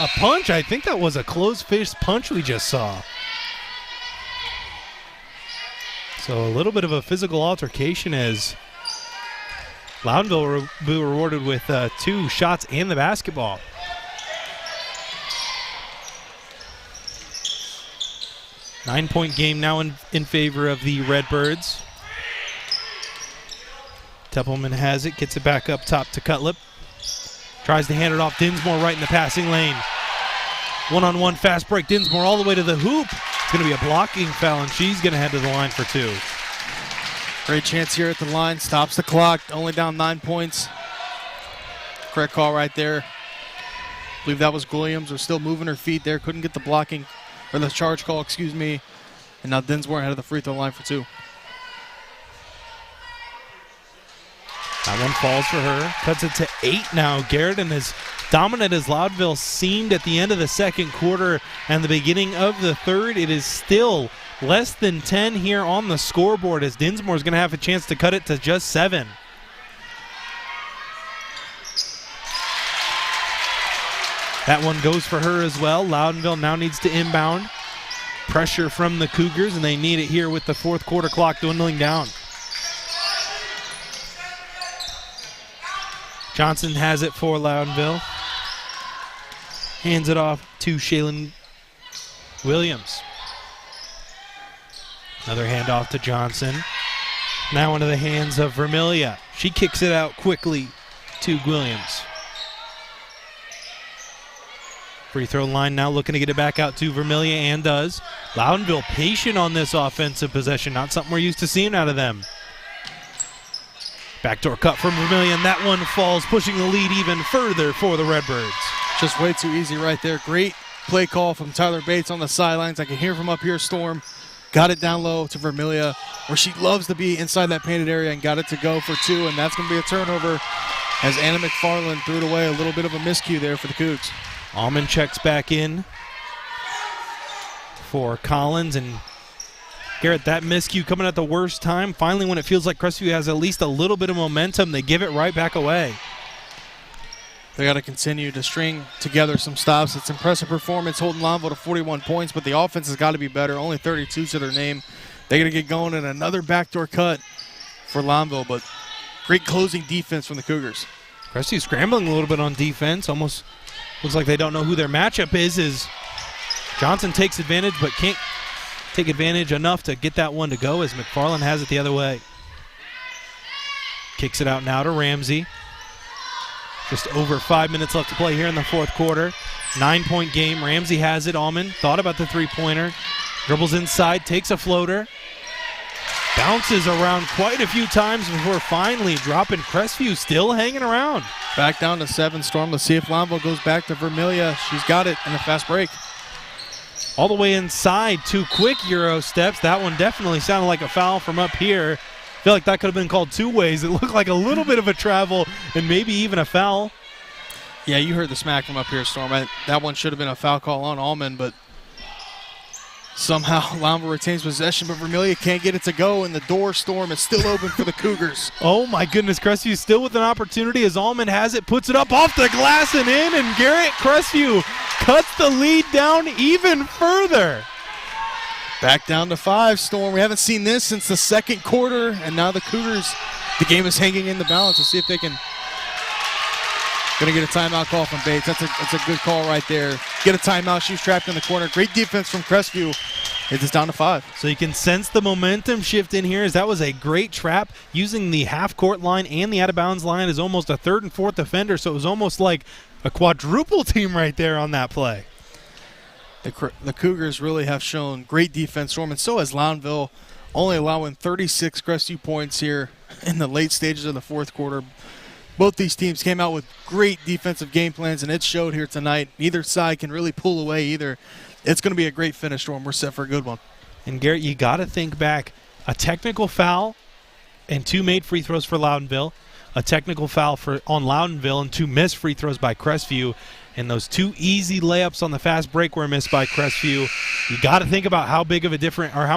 Speaker 2: A punch. I think that was a closed fist punch we just saw. So a little bit of a physical altercation as Loudonville will be rewarded with 2 shots and the basketball. Nine-point game now in favor of the Redbirds. Teppelman has it, gets it back up top to Cutlip. Tries to hand it off. Dinsmore right in the passing lane. One-on-one fast break. Dinsmore all the way to the hoop. It's going to be a blocking foul, and she's going to head to the line for 2.
Speaker 7: Great chance here at the line. Stops the clock. Only down 9 points. Correct call right there. I believe that was Williams. Was still moving her feet there. Couldn't get the blocking, or the charge call, excuse me. And now Dinsmore ahead of the free throw line for 2.
Speaker 2: That one falls for her. Cuts it to 8 now. Garrett, and as dominant as Loudonville seemed at the end of the second quarter and the beginning of the third, it is still less than 10 here on the scoreboard as Dinsmore is going to have a chance to cut it to just 7. That one goes for her as well. Loudonville now needs to inbound. Pressure from the Cougars, and they need it here with the fourth quarter clock dwindling down. Johnson has it for Loudonville. Hands it off to Shaylin Williams. Another handoff to Johnson. Now into the hands of Vermilia. She kicks it out quickly to Williams. Free throw line now looking to get it back out to Vermilia, and does. Loudonville patient on this offensive possession. Not something we're used to seeing out of them. Backdoor cut from Vermilia, and that one falls, pushing the lead even further for the Redbirds.
Speaker 7: Just way too easy right there. Great play call from Tyler Bates on the sidelines. I can hear from up here, Storm. Got it down low to Vermilia, where she loves to be inside that painted area, and got it to go for 2, and that's going to be a turnover as Anna McFarland threw it away. A little bit of a miscue there for the Cougs.
Speaker 2: Almond checks back in for Collins, and Garrett, that miscue coming at the worst time. Finally, when it feels like Crestview has at least a little bit of momentum, they give it right back away.
Speaker 7: They got to continue to string together some stops. It's impressive performance holding Loudonville to 41 points, but the offense has got to be better. Only 32 to their name. They got to get going, and another backdoor cut for Loudonville, but great closing defense from the Cougars.
Speaker 2: Crestview scrambling a little bit on defense. Almost looks like they don't know who their matchup is. As Johnson takes advantage, but can't take advantage enough to get that one to go, as McFarland has it the other way. Kicks it out now to Ramsey. Just over 5 minutes left to play here in the fourth quarter. 9-point game. Ramsey has it. Almond thought about the three-pointer. Dribbles inside, takes a floater. Bounces around quite a few times before finally dropping. Crestview still hanging around.
Speaker 7: Back down to 7, Storm. Let's see if Loudonville goes back to Vermilia. She's got it in a fast break.
Speaker 2: All the way inside. 2 quick Euro steps. That one definitely sounded like a foul from up here. I feel like that could have been called 2 ways. It looked like a little bit of a travel and maybe even a foul.
Speaker 7: Yeah, you heard the smack from up here, Storm. That one should have been a foul call on Almond, but somehow Loudonville retains possession, but Vermilia can't get it to go, and the door, Storm, is still open for the Cougars.
Speaker 2: Oh, my goodness. Crestview still with an opportunity as Almond has it, puts it up off the glass and in, and Garrett Crestview cuts the lead down even further.
Speaker 7: Back down to 5, Storm. We haven't seen this since the second quarter, and now the Cougars, the game is hanging in the balance. We'll see if they can. Going to get a timeout call from Bates. That's a good call right there. Get a timeout. She's trapped in the corner. Great defense from Crestview. It's down to 5.
Speaker 2: So you can sense the momentum shift in here, as that was a great trap using the half-court line and the out-of-bounds line as almost a third and fourth defender, so it was almost like a quadruple team right there on that play.
Speaker 7: The Cougars really have shown great defense, Storm, and so has Loudonville, only allowing 36 Crestview points here in the late stages of the fourth quarter. Both these teams came out with great defensive game plans, and it showed here tonight. Neither side can really pull away either. It's going to be a great finish, Storm. We're set for a good one.
Speaker 2: And, Garrett, you got to think back. A technical foul and 2 made free throws for Loudonville. A technical foul on Loudonville and 2 missed free throws by Crestview. And those 2 easy layups on the fast break were missed by Crestview. You got to think about how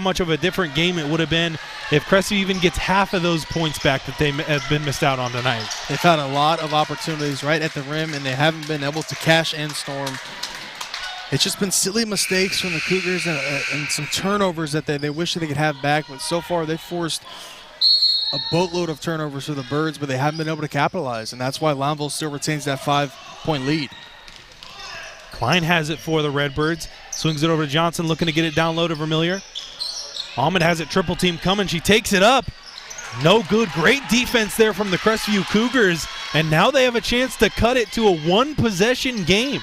Speaker 2: much of a different game it would have been if Crestview even gets half of those points back that they have been missed out on tonight.
Speaker 7: They've had a lot of opportunities right at the rim, and they haven't been able to cash in, Storm. It's just been silly mistakes from the Cougars and some turnovers that they wish they could have back, but so far they've forced a boatload of turnovers for the Birds, but they haven't been able to capitalize, and that's why Loudonville still retains that 5-point lead.
Speaker 2: Klein has it for the Redbirds. Swings it over to Johnson, looking to get it down low to Vermilier. Almond has it, triple team coming. She takes it up. No good. Great defense there from the Crestview Cougars. And now they have a chance to cut it to a 1-possession game.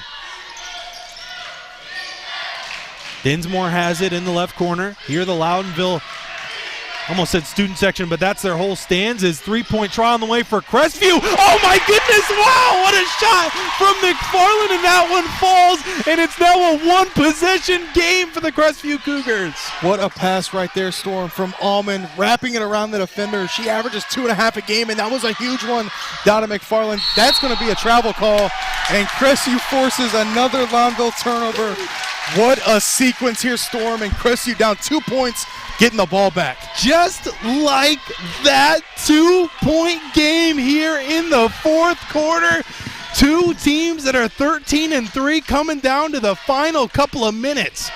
Speaker 2: Dinsmore has it in the left corner. Here the Loudonville, almost said student section, but that's their whole stands. Is 3-point try on the way for Crestview. Oh my goodness, wow, what a shot from McFarland, and that one falls, and it's now a 1-possession game for the Crestview Cougars.
Speaker 7: What a pass right there, Storm, from Almond, wrapping it around the defender. She averages 2.5 a game, and that was a huge one down to McFarland. That's going to be a travel call, and Crestview forces another Loudonville turnover. What a sequence here, Storm, and Crestview down 2 points, getting the ball back.
Speaker 2: Just like that, 2-point game here in the fourth quarter. 2 teams that are 13-3 coming down to the final couple of minutes.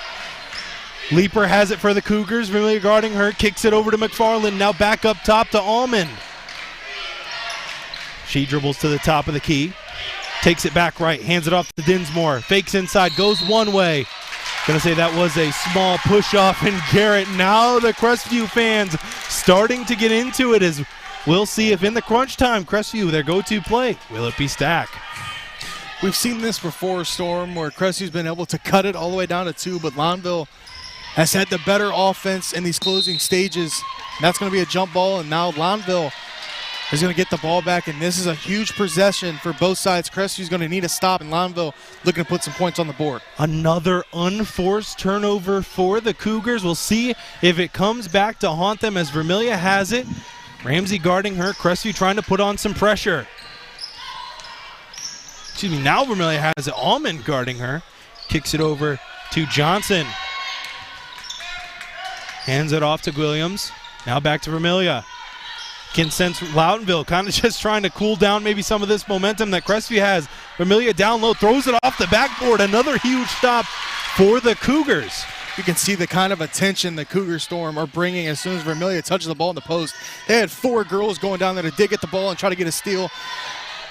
Speaker 2: Leaper has it for the Cougars, really guarding her, kicks it over to McFarland, now back up top to Almond. She dribbles to the top of the key, takes it back right, hands it off to Dinsmore, fakes inside, goes one way. Gonna say that was a small push-off, and Garrett, now the Crestview fans starting to get into it, as we'll see if in the crunch time, Crestview, their go-to play, will it be Stack?
Speaker 7: We've seen this before, Storm, where Crestview's been able to cut it all the way down to 2, but Loudonville has had the better offense in these closing stages. That's going to be a jump ball, and now Loudonville is going to get the ball back, and this is a huge possession for both sides. Crestview's going to need a stop, and Loudonville looking to put some points on the board.
Speaker 2: Another unforced turnover for the Cougars. We'll see if it comes back to haunt them as Vermillion has it. Ramsey guarding her. Crestview trying to put on some pressure. Excuse me, now Vermillion has it. Almond guarding her. Kicks it over to Johnson. Hands it off to Williams. Now back to Vermillion. Can sense Loudonville kind of just trying to cool down maybe some of this momentum that Crestview has. Vermillion down low, throws it off the backboard. Another huge stop for the Cougars.
Speaker 7: You can see the kind of attention the Cougar Storm are bringing as soon as Vermillion touches the ball in the post. They had 4 girls going down there to dig at the ball and try to get a steal.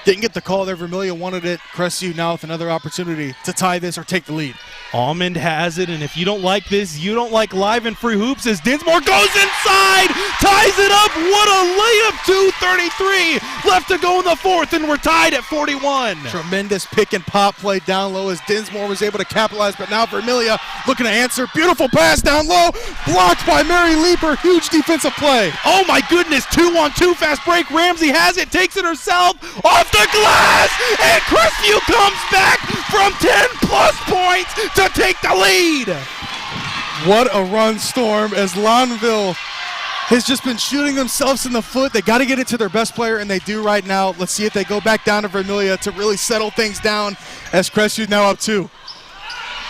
Speaker 7: Didn't get the call there. Vermillion wanted it. Crestview now with another opportunity to tie this or take the lead.
Speaker 2: Almond has it, and if you don't like this, you don't like live and free hoops as Dinsmore goes inside, ties it up. What a layup, 2:33 left to go in the fourth, and we're tied at 41.
Speaker 7: Tremendous pick and pop play down low as Dinsmore was able to capitalize, but now Vermillion looking to answer. Beautiful pass down low, blocked by Mary Leeper. Huge defensive play.
Speaker 2: Oh my goodness, 2-on-2 fast break. Ramsey has it, takes it herself, off the glass, and Crestview comes back from 10+ points to take the lead.
Speaker 7: What a run, Storm, as Loudonville has just been shooting themselves in the foot. They got to get it to their best player, and they do right now. Let's see if they go back down to Vermillion to really settle things down as Crestview now up 2.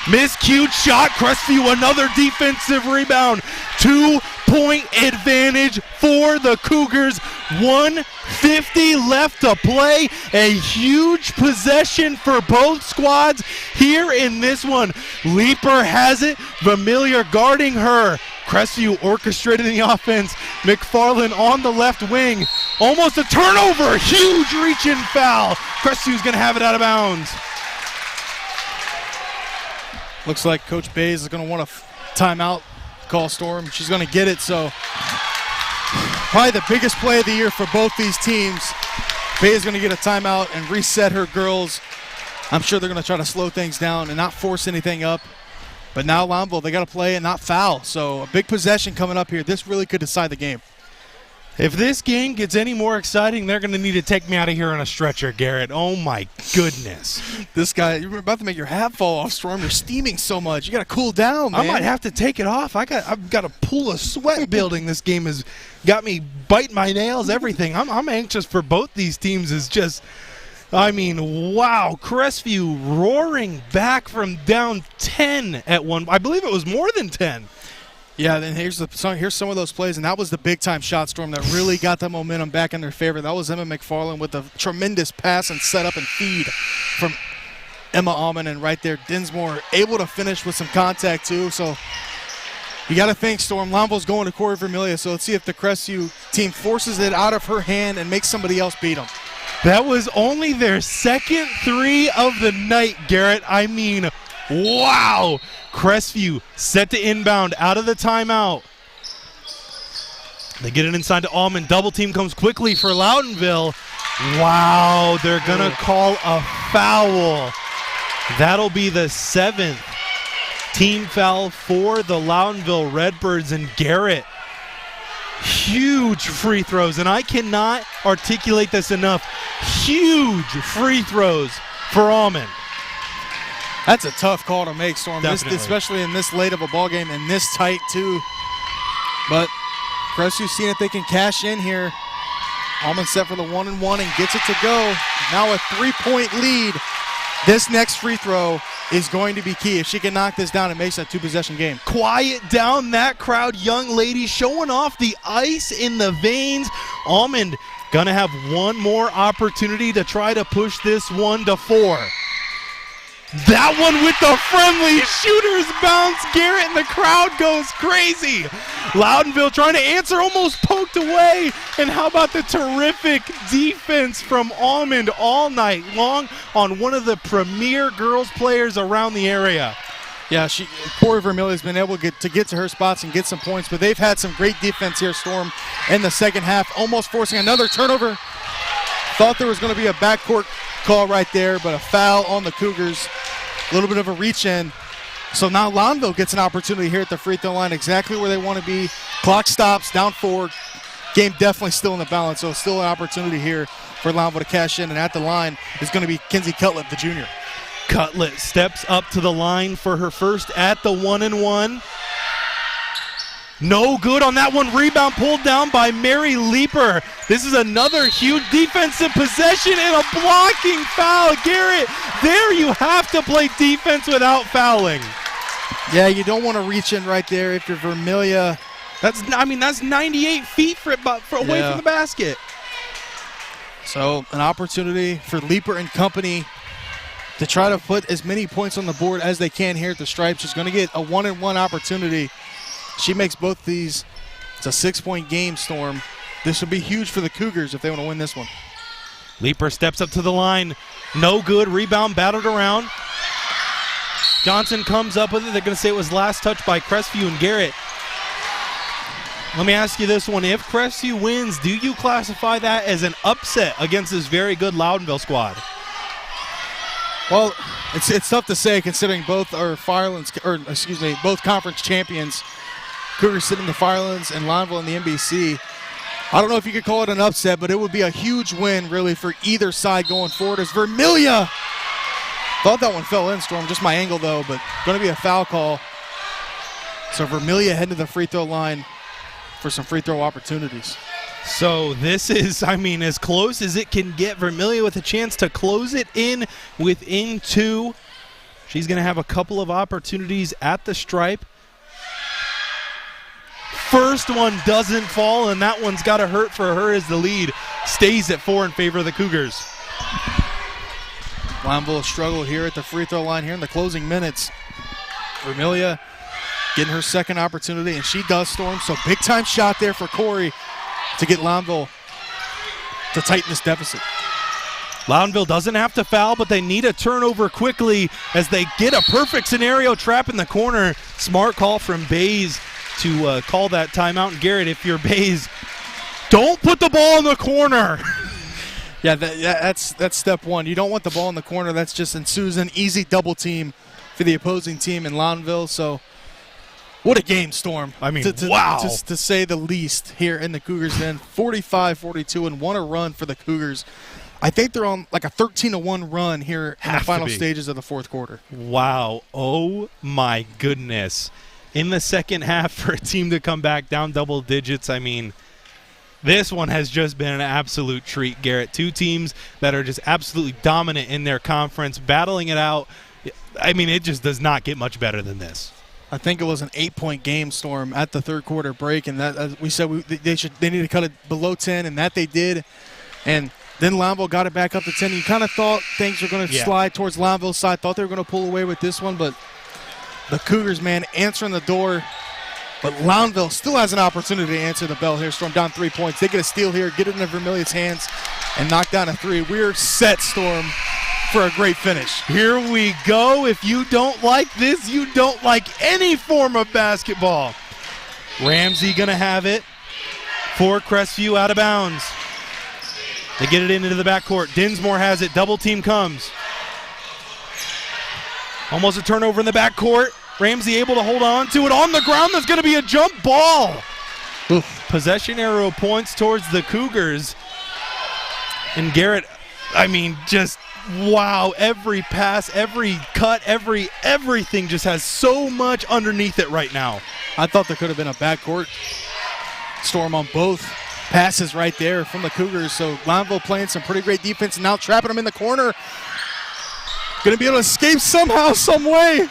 Speaker 2: Miscued shot, Crestview another defensive rebound. 2-point advantage for the Cougars. 1:50 left to play. A huge possession for both squads here in this one. Leeper has it, Vermillion guarding her. Crestview orchestrating the offense. McFarland on the left wing. Almost a turnover, huge reach-in foul. Crestview's gonna have it out of bounds.
Speaker 7: Looks like Coach Bays is going to want a timeout call, Storm. She's going to get it, so probably the biggest play of the year for both these teams. Bays is going to get a timeout and reset her girls. I'm sure they're going to try to slow things down and not force anything up. But now Loudonville, they got to play and not foul. So a big possession coming up here. This really could decide the game.
Speaker 2: If this game gets any more exciting, they're going to need to take me out of here on a stretcher, Garrett. Oh, my goodness.
Speaker 7: This guy, you're about to make your hat fall off, Storm. You're steaming so much. You got to cool down, man.
Speaker 2: I might have to take it off. I've got a pool of sweat building. This game has got me biting my nails, everything. I'm anxious for both these teams. Is just, I mean, wow. Crestview roaring back from down 10 at one. I believe it was more than 10.
Speaker 7: Yeah, then here's some of those plays, and that was the big-time shot, Storm, that really got the momentum back in their favor. That was Emma McFarland with a tremendous pass and setup and feed from Emma Almond, and right there, Dinsmore able to finish with some contact, too. So you got to think, Storm, Loudonville's going to Corey Vermillion, so let's see if the Crestview team forces it out of her hand and makes somebody else beat them.
Speaker 2: That was only their second 3 of the night, Garrett. I mean, wow. Crestview set to inbound out of the timeout. They get it inside to Almond. Double team comes quickly for Loudonville. Wow, they're going to call a foul. That'll be the 7th team foul for the Loudonville Redbirds. And Garrett, huge free throws. And I cannot articulate this enough. Huge free throws for Almond.
Speaker 7: That's a tough call to make, Storm, especially in this late of a ball game and this tight, too. But Crestview seeing if they can cash in here. Almond set for the 1-and-1 and gets it to go. Now a 3-point lead. This next free throw is going to be key. If she can knock this down, it makes that 2-possession game.
Speaker 2: Quiet down that crowd, young lady, showing off the ice in the veins. Almond gonna have one more opportunity to try to push this one to 4. That one with the friendly shooter's bounce, Garrett, and the crowd goes crazy. Loudonville trying to answer, almost poked away. And how about the terrific defense from Almond all night long on one of the premier girls players around the area.
Speaker 7: Yeah, Corey Vermillion has been able to get to her spots and get some points, but they've had some great defense here, Storm, in the second half, almost forcing another turnover. Thought there was going to be a backcourt call right there, but a foul on the Cougars. A little bit of a reach in. So now Loudonville gets an opportunity here at the free throw line, exactly where they want to be. Clock stops, down 4. game definitely still in the balance, so still an opportunity here for Loudonville to cash in, and at the line is going to be Kinsey Cutlett, the junior.
Speaker 2: Cutlett steps up to the line for her first at the 1-and-1. No good on that one. Rebound pulled down by Mary Leeper. This is another huge defensive possession and a blocking foul. Garrett, there you have to play defense without fouling.
Speaker 7: Yeah, you don't want to reach in right there if you're Vermillion.
Speaker 2: That's 98 feet away from the basket.
Speaker 7: So an opportunity for Leeper and company to try to put as many points on the board as they can here at the Stripes. She's going to get a 1-and-1 opportunity. She makes both these. It's a 6-point game, Storm. This would be huge for the Cougars if they want to win this one.
Speaker 2: Leeper steps up to the line. No good. Rebound battled around. Johnson comes up with it. They're going to say it was last touch by Crestview and Garrett. Let me ask you this one. If Crestview wins, do you classify that as an upset against this very good Loudonville squad?
Speaker 7: Well, it's tough to say considering both are both conference champions. Cougars sit in the Firelands and Loudonville in the NBC. I don't know if you could call it an upset, but it would be a huge win really for either side going forward as Vermillion. Thought that one fell in, Storm, just my angle though, but going to be a foul call. So Vermillion heading to the free throw line for some free throw opportunities.
Speaker 2: So this is, as close as it can get. Vermillion with a chance to close it in within 2. She's going to have a couple of opportunities at the stripe. First one doesn't fall, and that one's got to hurt for her as the lead stays at 4 in favor of the Cougars.
Speaker 7: Loudonville struggled here at the free throw line here in the closing minutes. Vermillion getting her second opportunity, and she does, Storm. So big-time shot there for Corey to get Loudonville to tighten this deficit.
Speaker 2: Loudonville doesn't have to foul, but they need a turnover quickly as they get a perfect scenario trap in the corner. Smart call from Bays to call that timeout. And Garrett, if you're Bays, don't put the ball in the corner.
Speaker 7: Yeah, that's step one. You don't want the ball in the corner. That's just ensues an easy double team for the opposing team in Loudonville. So what a game, Storm.
Speaker 2: Wow.
Speaker 7: To say the least here in the Cougars Den. 45-42 and a run for the Cougars. I think they're on like a 13-1 run here in the final stages of the fourth quarter.
Speaker 2: Wow. Oh, my goodness. In the second half, for a team to come back down double digits, this one has just been an absolute treat, Garrett. Two teams that are just absolutely dominant in their conference, battling it out. It just does not get much better than this.
Speaker 7: I think it was an 8-point game, Storm, at the third quarter break, and that, as we said, they need to cut it below 10, and that they did. And then Loudonville got it back up to 10. You kind of thought things were going to slide towards Loudonville's side, thought they were going to pull away with this one, but the Cougars, answering the door. But Loudonville still has an opportunity to answer the bell here. Storm down 3 points. They get a steal here, get it into Vermillion's hands, and knock down a 3. We're set, Storm, for a great finish.
Speaker 2: Here we go. If you don't like this, you don't like any form of basketball. Ramsey going to have it for Crestview out of bounds. They get it into the backcourt. Dinsmore has it. Double team comes. Almost a turnover in the backcourt. Ramsey able to hold on to it. On the ground, there's going to be a jump ball. Oof. Possession arrow points towards the Cougars. And Garrett, just wow. Every pass, every cut, everything just has so much underneath it right now.
Speaker 7: I thought there could have been a backcourt Storm on both passes right there from the Cougars. So Loudonville playing some pretty great defense and now trapping them in the corner. Going to be able to escape somehow, some way.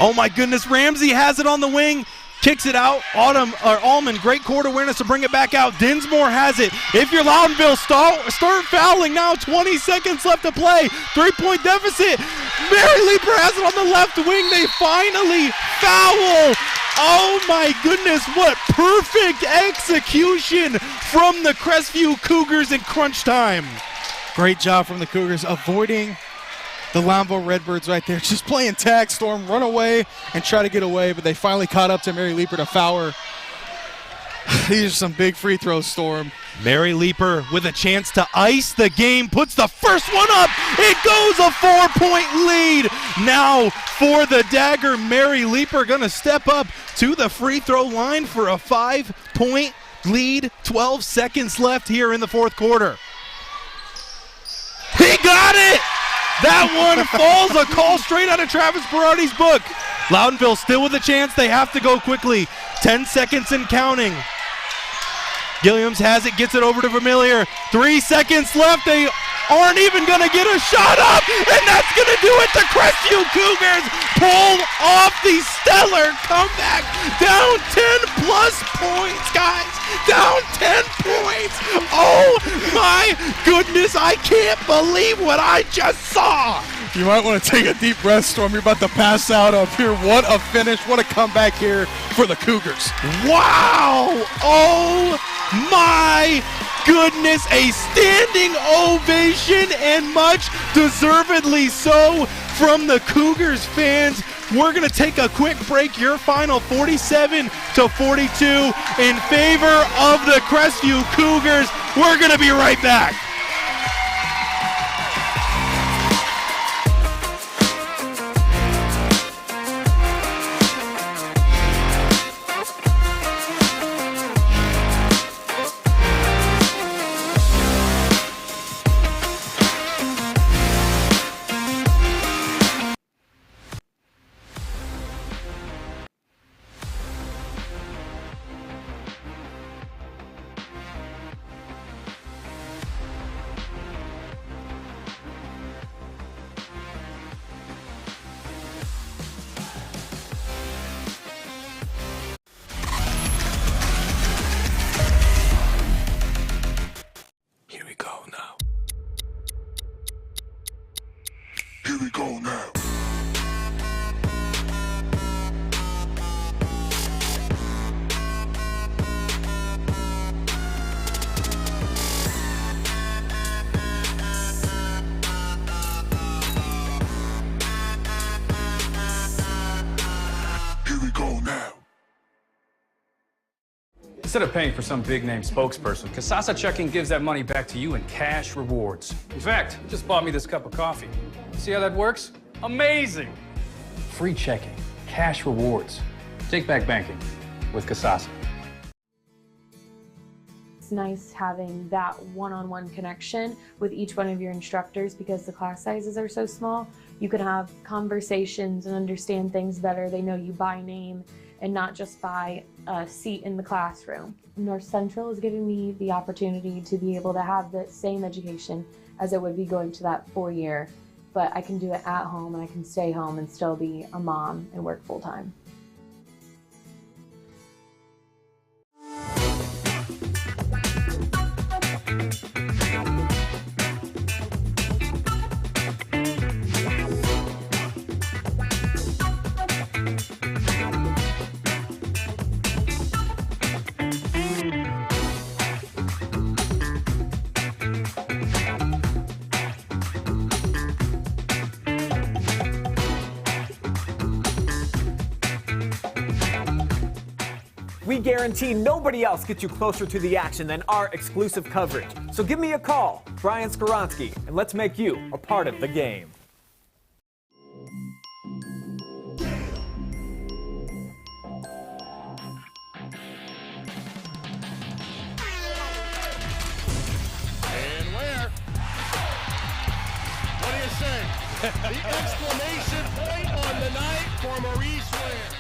Speaker 2: Oh my goodness, Ramsey has it on the wing, kicks it out. Allman, great court awareness to bring it back out. Dinsmore has it. If you're Loudonville, start fouling now. 20 seconds left to play. 3-point deficit. Mary Leeper has it on the left wing. They finally foul. Oh my goodness, what perfect execution from the Crestview Cougars in crunch time.
Speaker 7: Great job from the Cougars avoiding the Loudonville Redbirds right there. Just playing tag, Storm, run away and try to get away, but they finally caught up to Mary Leeper to foul her. These are some big free throws, Storm.
Speaker 2: Mary Leeper with a chance to ice the game, puts the first one up. It goes a 4-point lead. Now for the dagger, Mary Leeper going to step up to the free throw line for a 5-point lead. 12 seconds left here in the fourth quarter. He got it! That one falls, a call straight out of Travis Berardi's book. Loudonville still with a chance. They have to go quickly. 10 seconds and counting. Gilliams has it, gets it over to Vermilier. 3 seconds left. They aren't even going to get a shot up, and that's going to do it. The Crestview Cougars pull off the stellar comeback. Down 10-plus points, guys. Down 10 points. Oh, my goodness. I can't believe what I just saw.
Speaker 7: You might want to take a deep breath, Storm. You're about to pass out up here. What a finish. What a comeback here for the Cougars.
Speaker 2: Wow. Oh, my goodness. A standing ovation, and much deservedly so from the Cougars fans. We're going to take a quick break. Your final 47-42 in favor of the Crestview Cougars. We're going to be right back.
Speaker 4: Instead of paying for some big-name spokesperson, Casasa Checking gives that money back to you in cash rewards. In fact, you just bought me this cup of coffee. See how that works? Amazing! Free checking, cash rewards. Take back banking with Casasa.
Speaker 5: It's nice having that one-on-one connection with each one of your instructors because the class sizes are so small. You can have conversations and understand things better. They know you by name and not just by a seat in the classroom. North Central is giving me the opportunity to be able to have the same education as it would be going to that 4-year, but I can do it at home and I can stay home and still be a mom and work full-time.
Speaker 10: We guarantee nobody else gets you closer to the action than our exclusive coverage. So give me a call, Brian Skoronsky, and let's make you a part of the game.
Speaker 3: And where? What do you say? The exclamation point on the night for Maurice Ware.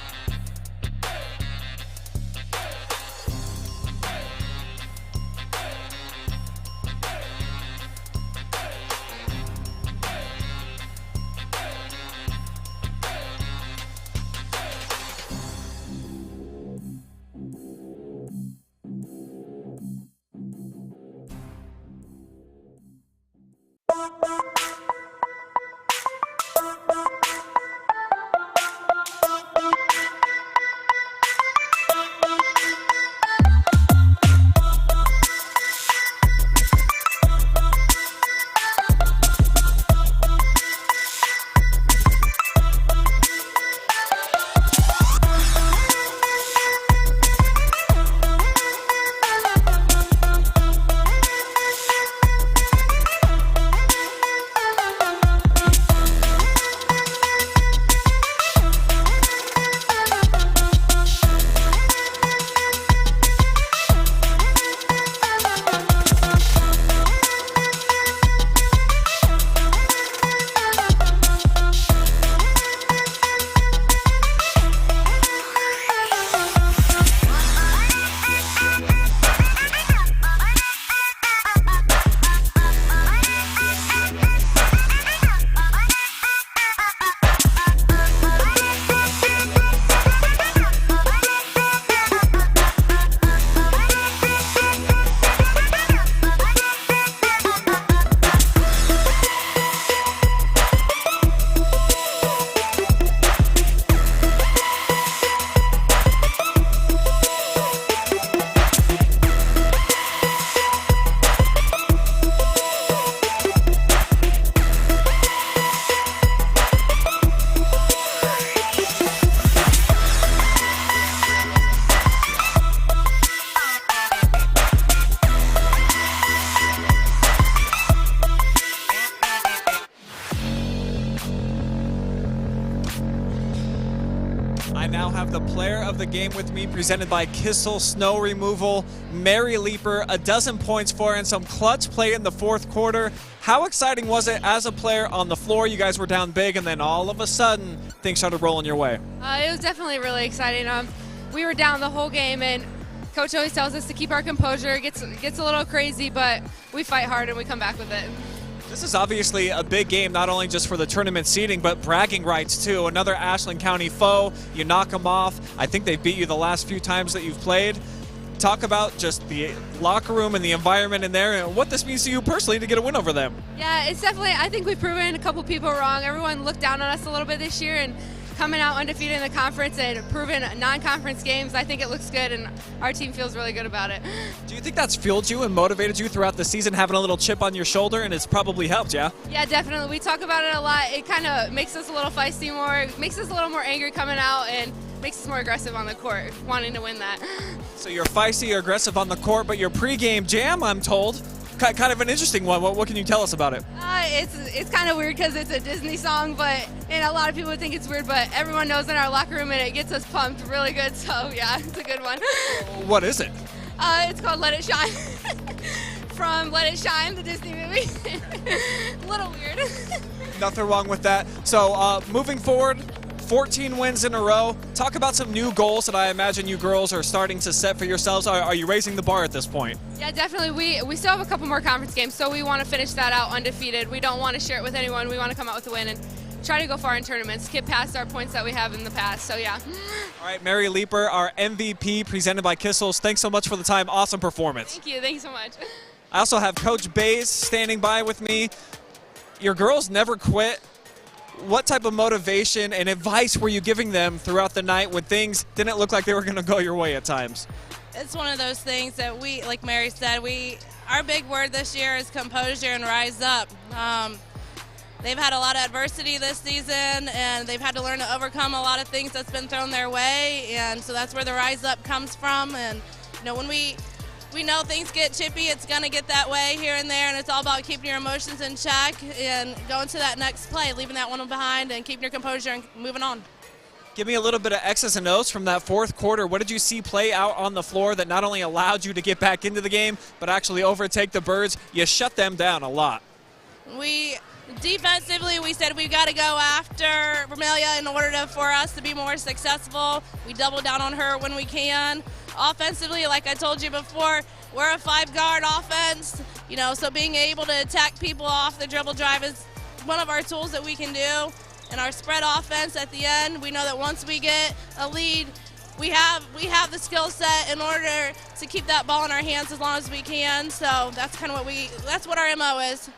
Speaker 6: now have the player of the game with me, presented by Kissel Snow Removal. Mary Leeper, a dozen points for her and some clutch play in the fourth quarter. How exciting was it as a player on the floor? You guys were down big, and then all of a sudden, things started rolling your way.
Speaker 11: It was definitely really exciting. We were down the whole game, and Coach always tells us to keep our composure. It gets a little crazy, but we fight hard and we come back with it.
Speaker 6: This is obviously a big game, not only just for the tournament seeding, but bragging rights too. Another Ashland County foe. You knock them off. I think they beat you the last few times that you've played. Talk about just the locker room and the environment in there and what this means to you personally to get a win over them.
Speaker 11: Yeah, it's definitely, I think we've proven a couple people wrong. Everyone looked down on us a little bit this year, and coming out undefeated in the conference and proving non-conference games, I think it looks good, and our team feels really good about it.
Speaker 6: Do you think that's fueled you and motivated you throughout the season, having a little chip on your shoulder, and it's probably helped, yeah?
Speaker 11: Yeah, definitely. We talk about it a lot. It kind of makes us a little feisty more, makes us a little more angry coming out, and makes us more aggressive on the court, wanting to win that.
Speaker 6: So you're feisty, you're aggressive on the court, but your pregame jam, I'm told, kind of an interesting one. What can you tell us about it?
Speaker 11: It's kind of weird because it's a Disney song, and a lot of people think it's weird, but everyone knows in our locker room, and it gets us pumped really good. So yeah, it's a good one.
Speaker 6: What is it?
Speaker 11: It's called "Let It Shine" from "Let It Shine," the Disney movie. A little weird.
Speaker 6: Nothing wrong with that. So moving forward, 14 wins in a row. Talk about some new goals that I imagine you girls are starting to set for yourselves. Are you raising the bar at this point?
Speaker 11: Yeah, definitely. We still have a couple more conference games, so we want to finish that out undefeated. We don't want to share it with anyone. We want to come out with a win and try to go far in tournaments, get past our points that we have in the past. So yeah.
Speaker 6: All right, Mary Leeper, our MVP, presented by Kissels. Thanks so much for the time. Awesome performance.
Speaker 11: Thank you. Thank you so much.
Speaker 6: I also have Coach Bays standing by with me. Your girls never quit. What type of motivation and advice were you giving them throughout the night when things didn't look like they were going to go your way at times?
Speaker 9: It's one of those things that we, like Mary said, our big word this year is composure and rise up. They've had a lot of adversity this season, and they've had to learn to overcome a lot of things that's been thrown their way, and so that's where the rise up comes from. And you know, when we know things get chippy, it's going to get that way here and there, and it's all about keeping your emotions in check and going to that next play, leaving that one behind and keeping your composure and moving on.
Speaker 6: Give me a little bit of X's and O's from that fourth quarter. What did you see play out on the floor that not only allowed you to get back into the game, but actually overtake the Birds? You shut them down a lot.
Speaker 9: Defensively, we said we've got to go after Vermelia in order for us to be more successful. We double down on her when we can. Offensively, like I told you before, we're a 5-guard offense, so being able to attack people off the dribble drive is one of our tools that we can do. And our spread offense at the end, we know that once we get a lead, we have the skill set in order to keep that ball in our hands as long as we can. So that's kind of that's what our MO is.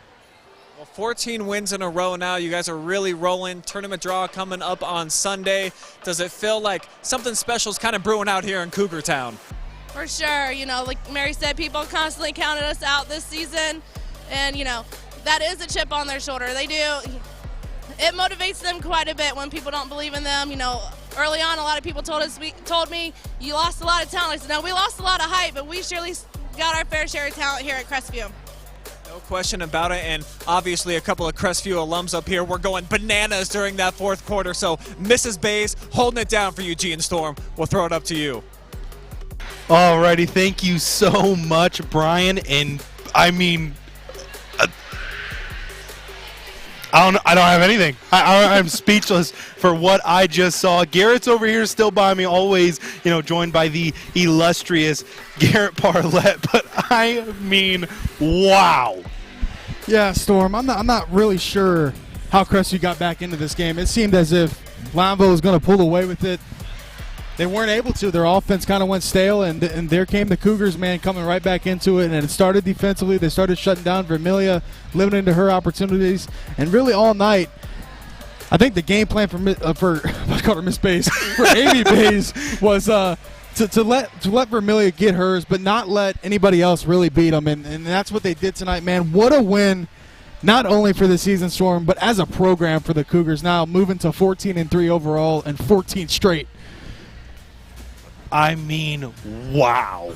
Speaker 6: Well, 14 wins in a row now. You guys are really rolling. Tournament draw coming up on Sunday. Does it feel like something special is kind of brewing out here in Cougar Town?
Speaker 9: For sure. Like Mary said, people constantly counted us out this season. And, that is a chip on their shoulder. They do. It motivates them quite a bit when people don't believe in them. Early on, a lot of people told me, you lost a lot of talent. I said, no, we lost a lot of hype, but we surely got our fair share of talent here at Crestview.
Speaker 6: No question about it, and obviously a couple of Crestview alums up here. We're going bananas during that fourth quarter, so Mrs. Bays holding it down for Eugene Storm. We'll throw it up to you.
Speaker 2: Alrighty, thank you so much, Brian. And I mean, I don't have anything. I'm speechless for what I just saw. Garrett's over here still by me, always, joined by the illustrious Garrett Parlett. But I mean, wow.
Speaker 7: Yeah, Storm, I'm not really sure how Crestview got back into this game. It seemed as if Loudonville was going to pull away with it. They weren't able to. Their offense kind of went stale, and there came the Cougars, man, coming right back into it. And it started defensively. They started shutting down Vermelia, limiting to her opportunities. And really all night, I think the game plan for I call her Miss Bays, for Amy Bays was to let Vermelia get hers, but not let anybody else really beat them. And that's what they did tonight, man. What a win, not only for the season, Storm, but as a program for the Cougars. Now moving to 14-3 overall and 14 straight.
Speaker 2: I mean, wow.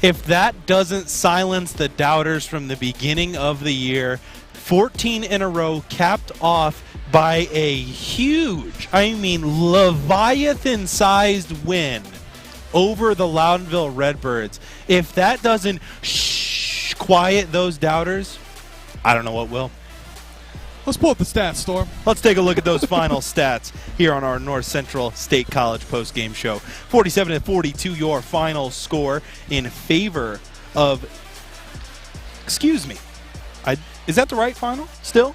Speaker 2: If that doesn't silence the doubters from the beginning of the year, 14 in a row capped off by a huge, I mean Leviathan-sized win over the Loudonville Redbirds. If that doesn't quiet those doubters, I don't know what will.
Speaker 7: Let's pull up the stats, Storm.
Speaker 2: Let's take a look at those final stats here on our North Central State College postgame show. 47-42, your final score in favor of, excuse me, is that the right final still?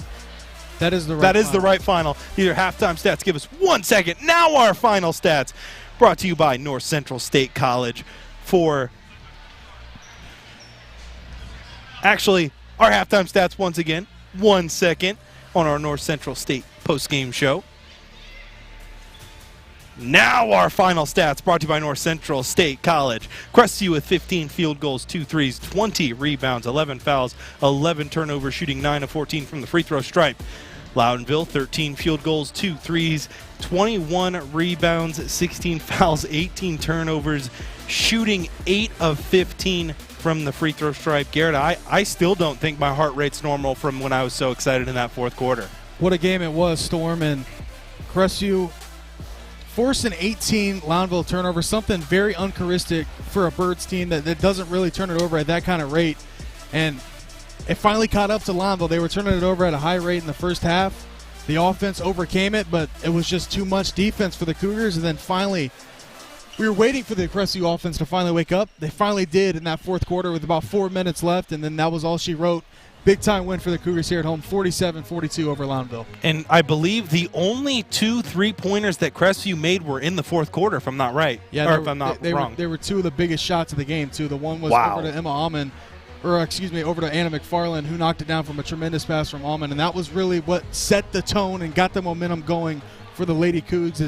Speaker 7: That is the right
Speaker 2: That is
Speaker 7: final.
Speaker 2: the right final. These are halftime stats. Give us 1 second. Now our final stats, brought to you by North Central State College for, actually, our halftime stats once again. 1 second on our North Central State postgame show. Now our final stats, brought to you by North Central State College. Crestview with 15 field goals, 2 threes, 20 rebounds, 11 fouls, 11 turnovers, shooting 9 of 14 from the free throw stripe. Loudonville, 13 field goals, 2 threes, 21 rebounds, 16 fouls, 18 turnovers, shooting 8 of 15 from the free throw stripe. Garrett, I still don't think my heart rate's normal from when I was so excited in that fourth quarter.
Speaker 7: What a game it was, Storm, and Crestview forced an 18 Loudonville turnover, something very uncharacteristic for a Birds team that doesn't really turn it over at that kind of rate. And it finally caught up to Loudonville. They were turning it over at a high rate in the first half. The offense overcame it, but it was just too much defense for the Cougars. And then finally, we were waiting for the Crestview offense to finally wake up. They finally did in that fourth quarter with about 4 minutes left, and then that was all she wrote. Big-time win for the Cougars here at home, 47-42 over Loudonville.
Speaker 2: And I believe the only 2 3-pointers that Crestview made were in the fourth quarter, if I'm not right.
Speaker 7: Yeah,
Speaker 2: or if I'm not wrong.
Speaker 7: They were 2 of the biggest shots of the game, too. The one was
Speaker 2: Wow.
Speaker 7: over to Emma Almond, over to Anna McFarland, who knocked it down from a tremendous pass from Almond. And that was really what set the tone and got the momentum going for the Lady Cougs.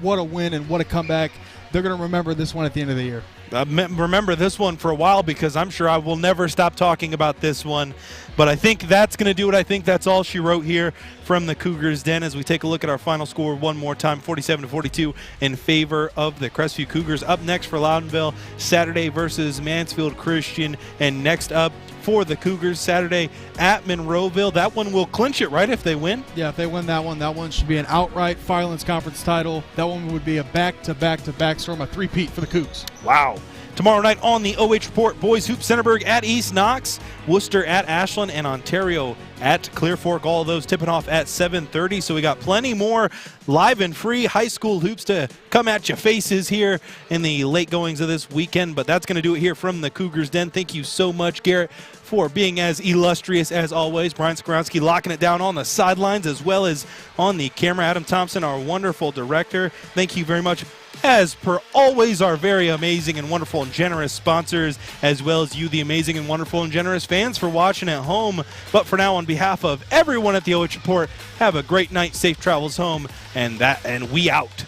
Speaker 7: What a win and what a comeback. They're going to remember this one at the end of the year.
Speaker 2: Remember this one for a while, because I'm sure I will never stop talking about this one. But I think that's going to do it. I think that's all she wrote here from the Cougars Den as we take a look at our final score one more time, 47-42 in favor of the Crestview Cougars. Up next for Loudonville, Saturday versus Mansfield Christian. And next up for the Cougars, Saturday at Monroeville. That one will clinch it, right, if they win?
Speaker 7: Yeah, if they win that one should be an outright Firelands Conference title. That one would be a back-to-back-to-back storm, a three-peat for the Cougs.
Speaker 2: Wow. Tomorrow night on the OH.Report, boys hoop Centerburg at East Knox, Worcester at Ashland, and Ontario at Clear Fork. All of those tipping off at 7:30. So we got plenty more live and free high school hoops to come at your faces here in the late goings of this weekend. But that's going to do it here from the Cougars Den. Thank you so much, Garrett, for being as illustrious as always. Brian Skoronsky locking it down on the sidelines as well as on the camera. Adam Thompson, our wonderful director. Thank you very much. As per always, our very amazing and wonderful and generous sponsors, as well as you, the amazing and wonderful and generous fans, for watching at home. But for now, on behalf of everyone at the OH Report, have a great night, safe travels home, and we out.